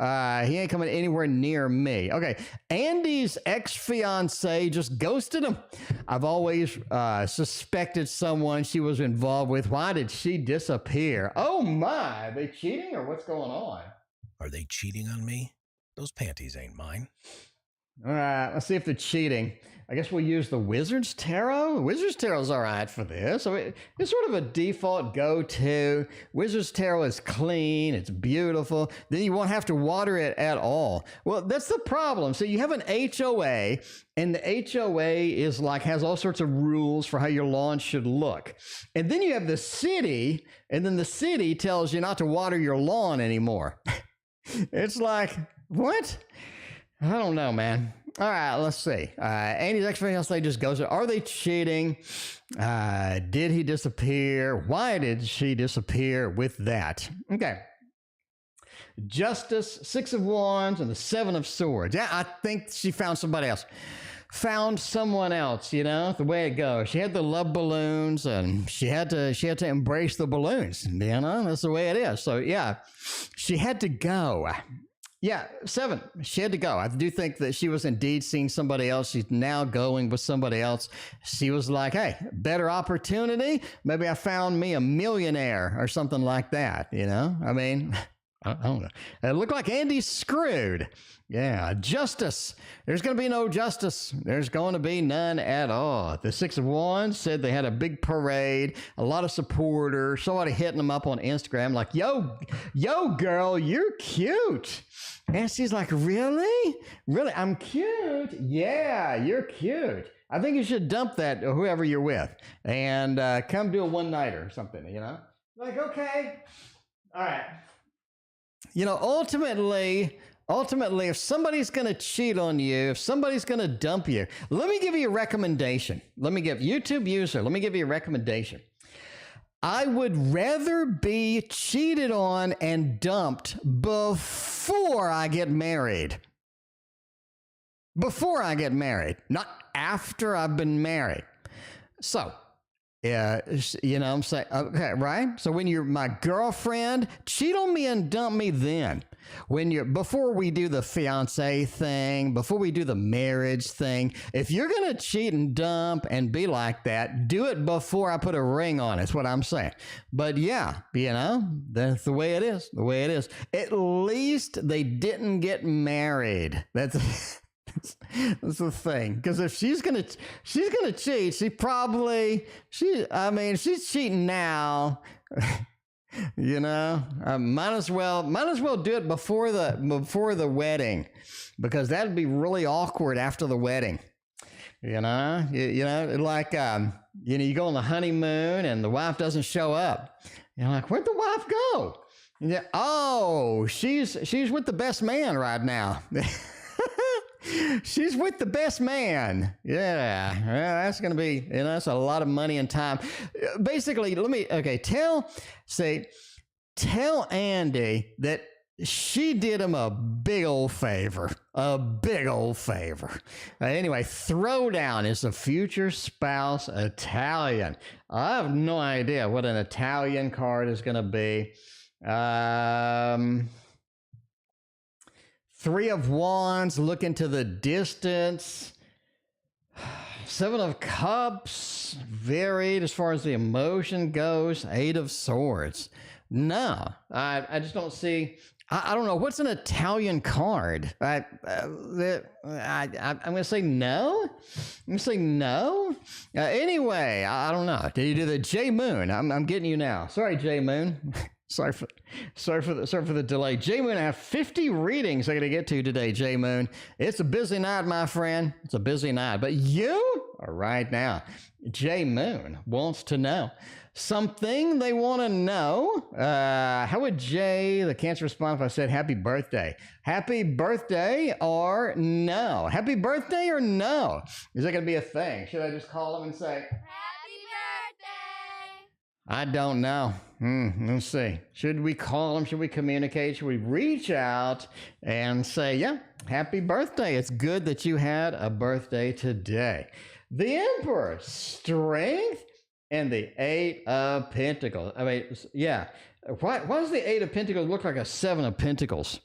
Speaker 1: He ain't coming anywhere near me. Okay, Andy's ex-fiance just ghosted him. I've always suspected someone she was involved with. Why why did she disappear? Oh my, are they cheating or what's going on?
Speaker 3: Are they cheating on me? Those panties ain't mine.
Speaker 1: All right, let's see if they're cheating. I guess we'll use the Wizard's Tarot. Wizard's Tarot's all right for this. So it's sort of a default go-to. Wizard's Tarot is clean. It's beautiful. Then you won't have to water it at all. Well, that's the problem. So you have an HOA, and the HOA is like has all sorts of rules for how your lawn should look. And then you have the city, and then the city tells you not to water your lawn anymore. It's like, what? I don't know, man. All right, let's see. Andy's ex-fiancé just goes, are they cheating? Did he disappear? Why did she disappear with that? Okay. Justice, 6 of Wands, and the 7 of Swords. Yeah, I think she found somebody else. Found someone else, you know, the way it goes. She had the love balloons, and she had to embrace the balloons, you know, that's the way it is. So, yeah, she had to go. Yeah, 7. She had to go. I do think that she was indeed seeing somebody else. She's now going with somebody else. She was like, hey, better opportunity. Maybe I found me a millionaire or something like that, you know? I mean, I don't know. It looked like Andy's screwed. Yeah, justice. There's going to be no justice. There's going to be none at all. The 6 of Wands said they had a big parade, a lot of supporters, somebody hitting them up on Instagram like, yo, girl, you're cute. And she's like, really? Really? I'm cute? Yeah, you're cute. I think you should dump that, whoever you're with, and come do a one-nighter or something, you know? Like, okay. All right. You know, ultimately, if somebody's going to cheat on you, if somebody's going to dump you, let me give you a recommendation. Let me give you a recommendation. I would rather be cheated on and dumped before I get married. Before I get married, not after I've been married. So, yeah, you know what I'm saying? Okay, right? So when you're my girlfriend, cheat on me and dump me then. Before we do the fiancé thing, before we do the marriage thing, if you're going to cheat and dump and be like that, do it before I put a ring on it, is what I'm saying. But yeah, you know, that's the way it is, At least they didn't get married. That's the thing. Because if she's gonna cheat, she's cheating now. You know, might as well do it before the wedding, because that'd be really awkward after the wedding. You know, like you go on the honeymoon and the wife doesn't show up. You're like, where'd the wife go? Yeah, oh, she's with the best man right now. She's with the best man. Yeah, that's going to be, that's a lot of money and time. Basically, tell Andy that she did him a big old favor. Anyway, Throwdown is the future spouse Italian. I have no idea what an Italian card is going to be. 3 of Wands, look into the distance. 7 of Cups, varied as far as the emotion goes. 8 of Swords. No, I just don't see. I don't know. What's an Italian card? I'm going to say no. Anyway, I don't know. Did you do the J Moon? I'm getting you now. Sorry, J Moon. Sorry for the delay. J Moon, I have 50 readings I got to get to today, J Moon. It's a busy night, my friend. It's a busy night. But you are right now. J Moon wants to know something they want to know. How would Jay, the Cancer, respond if I said happy birthday? Happy birthday or no? Happy birthday or no? Is that going to be a thing? Should I just call him and say, happy birthday? I don't know. Let's see. Should we call him? Should we communicate? Should we reach out and say, yeah, happy birthday. It's good that you had a birthday today. The Emperor, strength, and the 8 of Pentacles. I mean, yeah. Why does the 8 of Pentacles look like a 7 of Pentacles?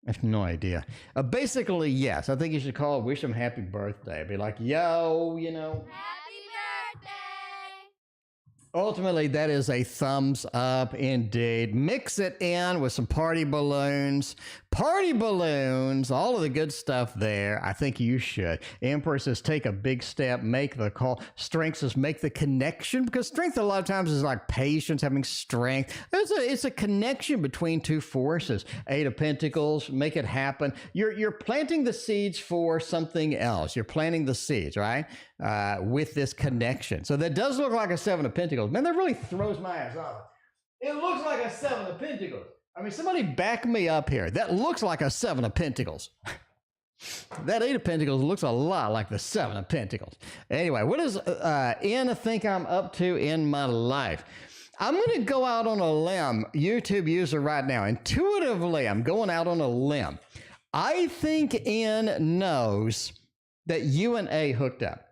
Speaker 1: I have no idea. Basically, yes. I think you should call, wish him happy birthday. Be like, yo, Happy birthday! Ultimately, that is a thumbs up indeed. Mix it in with some party balloons, all of the good stuff there. I think you should. Emperor says, take a big step, make the call. Strength says, make the connection, because strength a lot of times is like patience, having strength. It's a connection between two forces. Eight of Pentacles, make it happen. You're planting the seeds for something else. You're planting the seeds, right? With this connection. So that does look like a Seven of Pentacles. Man, that really throws my ass off. It looks like a Seven of Pentacles. I mean, somebody back me up here. That looks like a Seven of Pentacles. That Eight of Pentacles looks a lot like the Seven of Pentacles. Anyway, what does N think I'm up to in my life? I'm going to go out on a limb, YouTube user right now. Intuitively, I'm going out on a limb. I think N knows that you and A hooked up.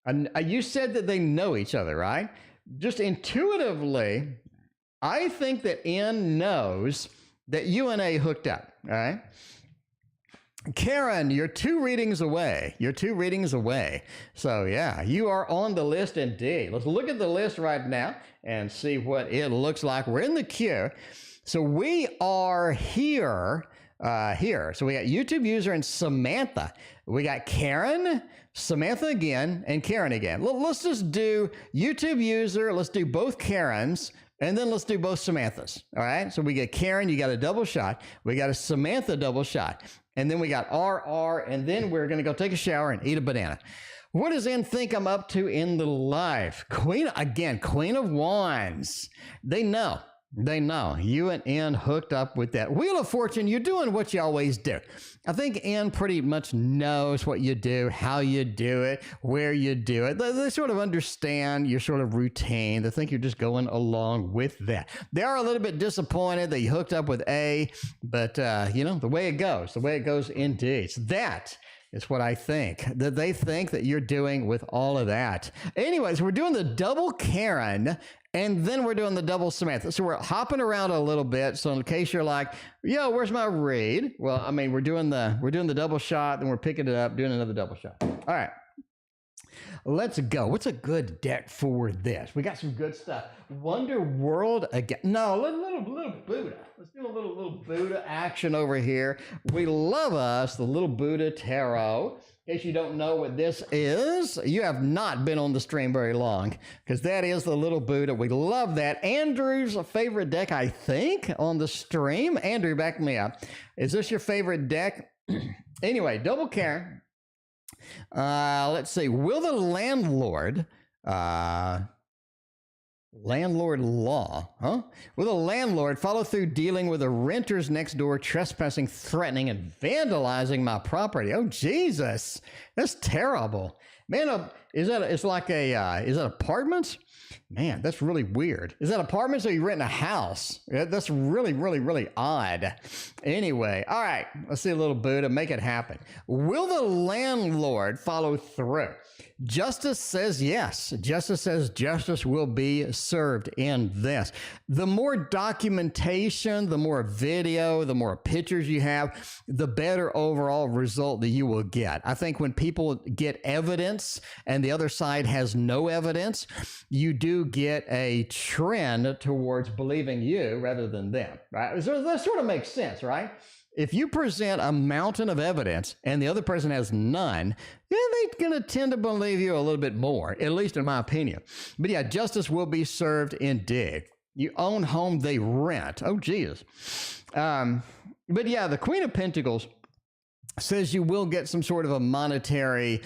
Speaker 1: And you said that they know each other, right? Just intuitively, I think that N knows that you and A hooked up, all right? Karen, you're 2 readings away. You're 2 readings away. So, yeah, you are on the list indeed. Let's look at the list right now and see what it looks like. We're in the queue. So we are here. So we got YouTube user and Samantha. We got Karen, Samantha again, and Karen again. Let's just do YouTube user. Let's do both Karens, and then let's do both Samanthas. All right. So we get Karen, you got a double shot. We got a Samantha double shot. And then we got RR, and then we're going to go take a shower and eat a banana. What does N think I'm up to in the life? Queen of Wands. They know. You and N hooked up with that Wheel of Fortune. You're doing what you always do. I think N pretty much knows what you do, how you do it, where you do it. They sort of understand your sort of routine. They think you're just going along with that. They are a little bit disappointed that you hooked up with A, but the way it goes indeed. So that is what I think, that they think that you're doing with all of that. Anyways, we're doing the double Karen, and then we're doing the double Samantha. So we're hopping around a little bit. So in case you're like, yo, where's my read? Well, I mean, we're doing the double shot, then we're picking it up, doing another double shot. All right. Let's go. What's a good deck for this? We got some good stuff. Wonder World again. No, little Buddha. Let's do a little Buddha action over here. We love us the little Buddha tarot. In case you don't know what this is, you have not been on the stream very long, because that is the little Buddha. We love that. Andrew's favorite deck, I think, on the stream. Andrew, back me up. Is this your favorite deck? Anyway, double Karen. Let's see. Will the landlord law, huh? Will the landlord follow through dealing with the renters next door trespassing, threatening, and vandalizing my property? Oh, Jesus. That's terrible. Man, is that apartments? Man, that's really weird. Is that apartments or you renting a house? That's really, really, really odd. Anyway, all right, let's see a little Buddha, make it happen. Will the landlord follow through? Justice says yes. Justice says justice will be served in this. The more documentation, the more video, the more pictures you have, the better overall result that you will get. I think when people get evidence and the other side has no evidence, you do get a trend towards believing you rather than them, right? So that sort of makes sense, right? If you present a mountain of evidence and the other person has none, yeah, they're going to tend to believe you a little bit more, at least in my opinion. But yeah, justice will be served indeed. You own home, they rent. Oh, Jesus. But yeah, the Queen of Pentacles says you will get some sort of a monetary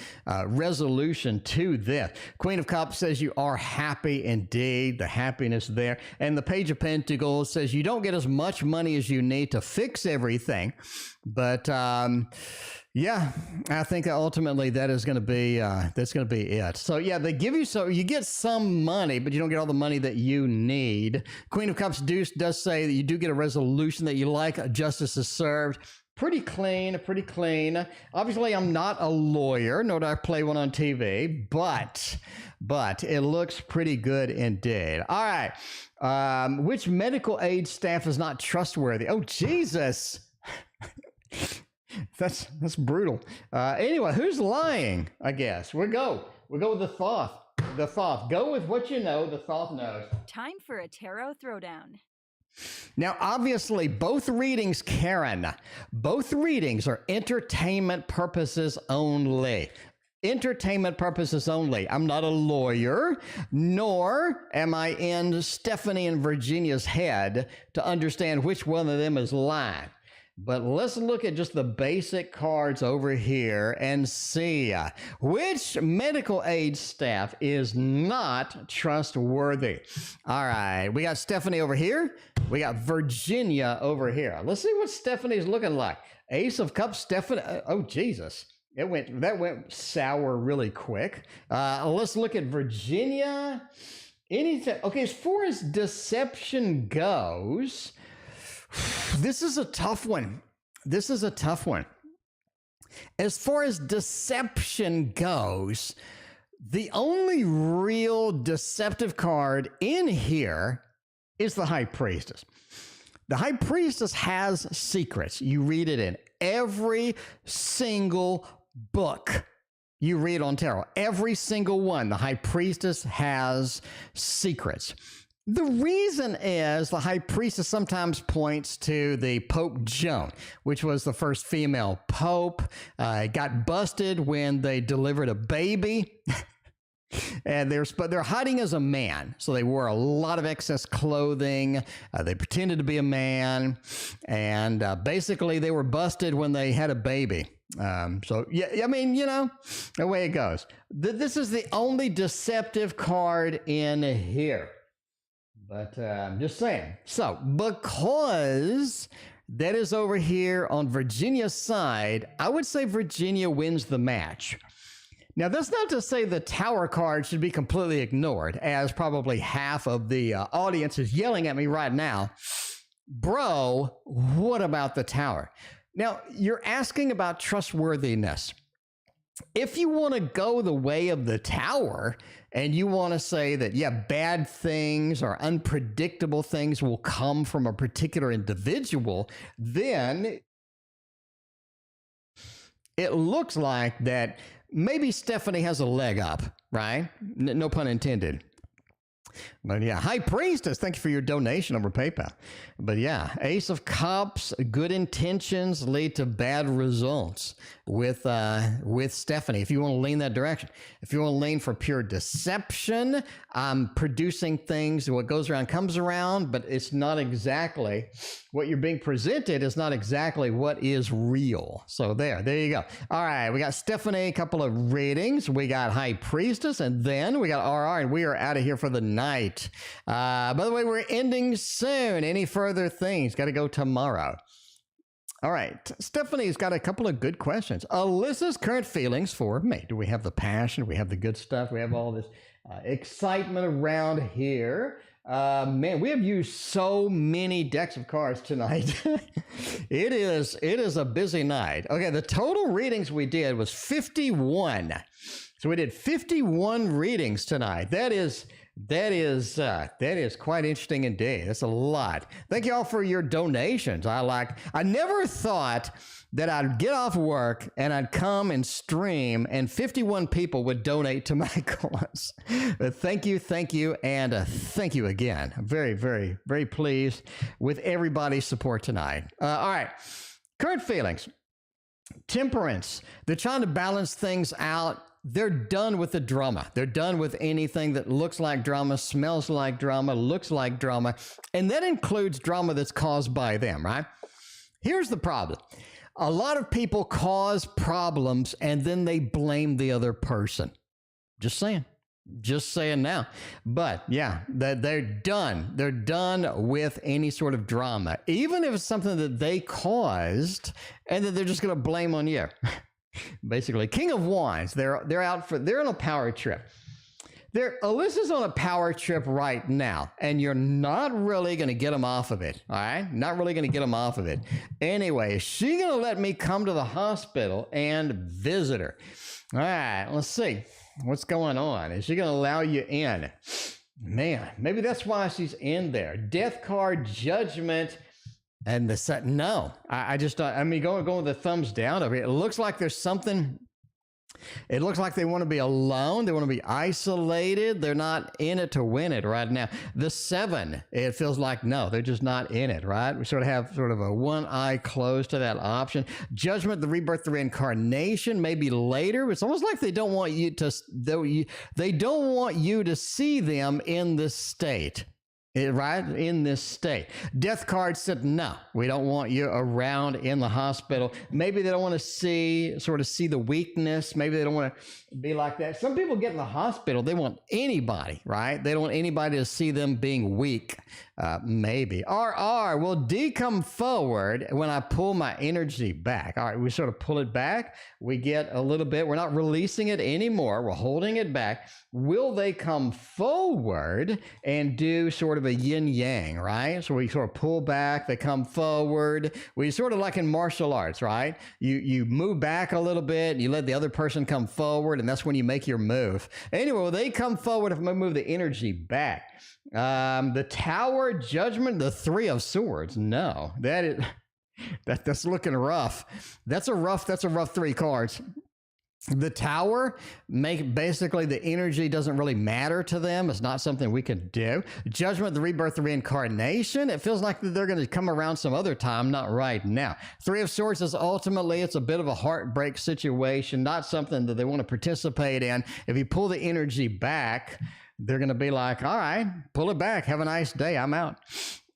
Speaker 1: resolution to this. Queen of Cups says you are happy indeed, the happiness there. And the Page of Pentacles says you don't get as much money as you need to fix everything. But yeah, I think ultimately that is going to be that's going to be it. So yeah, they give you, so you get some money, but you don't get all the money that you need. Queen of Cups does say that you do get a resolution that you like. Justice is served. Pretty clean, pretty clean. Obviously, I'm not a lawyer, nor do I play one on TV, but it looks pretty good indeed. All right. Which medical aid staff is not trustworthy? Oh, Jesus. That's brutal. Anyway, who's lying, I guess? We'll go with the Thoth. The Thoth. Go with what you know. The Thoth knows.
Speaker 2: Time for a tarot throwdown.
Speaker 1: Now, obviously, both readings, Karen, both readings are entertainment purposes only. Entertainment purposes only. I'm not a lawyer, nor am I in Stephanie and Virginia's head to understand which one of them is lying. But let's look at just the basic cards over here and see which medical aid staff is not trustworthy. All right, we got Stephanie over here. We got Virginia over here. Let's see what Stephanie's looking like. Ace of Cups, Stephanie. Oh, Jesus. That went sour really quick. Let's look at Virginia. Anything. Okay, as far as deception goes, this is a tough one. This is a tough one. As far as deception goes, the only real deceptive card in here is the High Priestess. The High Priestess has secrets. You read it in every single book you read on tarot. Every single one. The High Priestess has secrets. The reason is the High Priestess sometimes points to the Pope Joan, which was the first female pope. Got busted when they delivered a baby. And they're hiding as a man. So they wore a lot of excess clothing. They pretended to be a man. And basically they were busted when they had a baby. So, yeah, I mean, you know, the way it goes. This is the only deceptive card in here. But I'm just saying. So, because that is over here on Virginia's side, I would say Virginia wins the match. Now, that's not to say the Tower card should be completely ignored, as probably half of the audience is yelling at me right now. Bro, what about the Tower? Now, you're asking about trustworthiness. If you want to go the way of the Tower and you want to say that, yeah, bad things or unpredictable things will come from a particular individual, then it looks like that maybe Stephanie has a leg up, right? No pun intended. But yeah, High Priestess, thank you for your donation over PayPal. But yeah, Ace of Cups, good intentions lead to bad results with Stephanie, if you want to lean that direction. If you want to lean for pure deception, producing things, what goes around comes around, but it's not exactly what you're being presented is not exactly what is real. So there you go. All right, we got Stephanie, a couple of readings. We got High Priestess, and then we got RR, and we are out of here for the night. By the way, we're ending soon. Any further things? Got to go tomorrow. All right. Stephanie's got a couple of good questions. Alyssa's current feelings for me. Do we have the passion? Do we have the good stuff? We have all this excitement around here. Man, we have used so many decks of cards tonight. It is a busy night. Okay, the total readings we did was 51. So we did 51 readings tonight. That is quite interesting indeed. That's a lot. Thank you all for your donations. I never thought that I'd get off work and I'd come and stream and 51 people would donate to my cause. But thank you, and thank you again. I'm very, very, very pleased with everybody's support tonight. All right, current feelings. Temperance. They're trying to balance things out. They're done with the drama. They're done with anything that looks like drama, smells like drama, looks like drama. And that includes drama that's caused by them, right? Here's the problem. A lot of people cause problems and then they blame the other person. Just saying now. But yeah, they're done. They're done with any sort of drama, even if it's something that they caused and that they're just going to blame on you. Basically, King of Wands, they're on a power trip. Alyssa's on a power trip right now, and you're not really going to get them off of it, all right? Not really going to get them off of it. Anyway, is she going to let me come to the hospital and visit her? All right, let's see. What's going on? Is she going to allow you in? Man, maybe that's why she's in there. Death card, Judgment. And no, I just, I mean, going with the thumbs down over here. It looks like there's something It looks like they want to be alone. They want to be isolated. They're not in it to win it right now. The 7, it feels like, no, they're just not in it, right? We sort of have sort of a one eye closed to that option. Judgment, the rebirth, the reincarnation, maybe later. It's almost like they don't want you to, they don't want you to see them in this state. Right in this state. Death card said, no, we don't want you around in the hospital. Maybe they don't want to see the weakness. Maybe they don't want to be like that. Some people get in the hospital, they want anybody, right? They don't want anybody to see them being weak. Maybe. RR, will D come forward when I pull my energy back? All right, we sort of pull it back. We get a little bit, we're not releasing it anymore. We're holding it back. Will they come forward and do sort of a yin yang, right? So we sort of pull back, they come forward. We sort of like in martial arts, right? You move back a little bit, you let the other person come forward, and that's when you make your move. Anyway, will they come forward if I move the energy back? The Tower, Judgment, the 3 of Swords. No, that's looking rough. That's a rough 3 cards. The Tower, basically the energy doesn't really matter to them. It's not something we can do. Judgment, the rebirth, the reincarnation. It feels like they're going to come around some other time, not right now. 3 of Swords is ultimately, it's a bit of a heartbreak situation, not something that they want to participate in. If you pull the energy back, they're going to be like, all right, pull it back. Have a nice day. I'm out.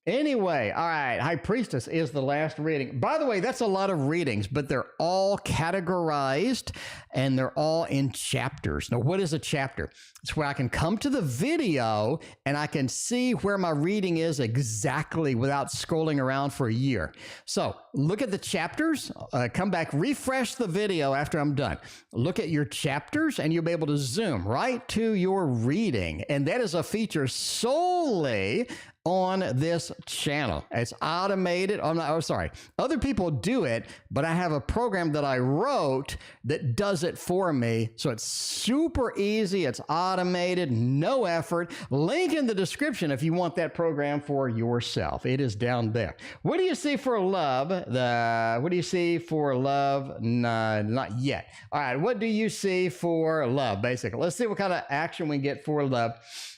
Speaker 1: Anyway, all right, High Priestess is the last reading. By the way, that's a lot of readings, but they're all categorized and they're all in chapters. Now, what is a chapter? It's where I can come to the video and I can see where my reading is exactly without scrolling around for a year. So look at the chapters, come back, refresh the video after I'm done. Look at your chapters and you'll be able to zoom right to your reading. And that is a feature solely on this channel. It's automated. Other people do it, but I have a program that I wrote that does it for me. So it's super easy. It's automated, no effort. Link in the description if you want that program for yourself. It is down there. What do you see for love? What do you see for love? No, not yet. All right. What do you see for love? Basically, let's see what kind of action we get for love.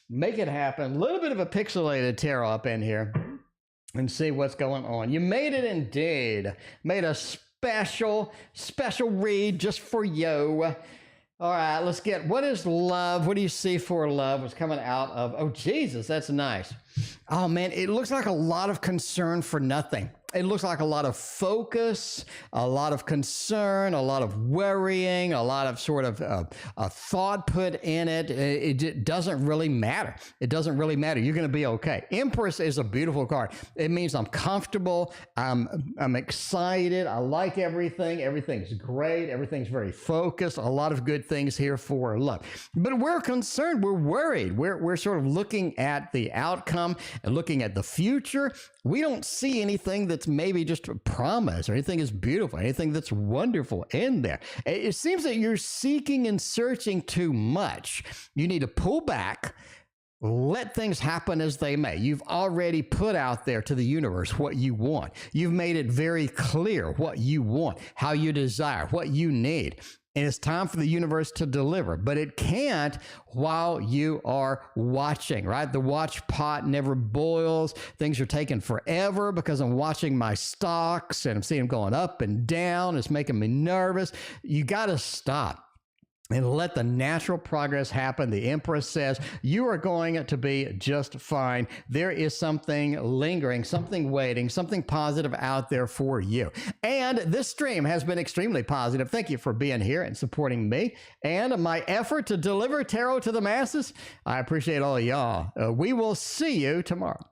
Speaker 1: Make it happen. A little bit of a pixelated tarot up in here and see what's going on. You made it indeed. Made a special read just for you. All right, let's get, what is love? What do you see for love? What's coming out of, oh, Jesus, that's nice. Oh, man, it looks like a lot of concern for nothing. It looks like a lot of focus, a lot of concern, a lot of worrying, a lot of sort of a thought put in it. It doesn't really matter. It doesn't really matter. You're going to be okay. Empress is a beautiful card. It means I'm comfortable. I'm excited. I like everything. Everything's great. Everything's very focused. A lot of good things here for love. But we're concerned. We're worried. We're sort of looking at the outcome and looking at the future. We don't see anything that's maybe just a promise or anything that's beautiful, anything that's wonderful in there. It seems that you're seeking and searching too much. You need to pull back, let things happen as they may. You've already put out there to the universe what you want. You've made it very clear what you want, how you desire, what you need. And it's time for the universe to deliver, but it can't while you are watching, right? The watch pot never boils. Things are taking forever because I'm watching my stocks and I'm seeing them going up and down. It's making me nervous. You got to stop and let the natural progress happen. The Empress says, you are going to be just fine. There is something lingering, something waiting, something positive out there for you. And this stream has been extremely positive. Thank you for being here and supporting me and my effort to deliver tarot to the masses. I appreciate all of y'all. We will see you tomorrow.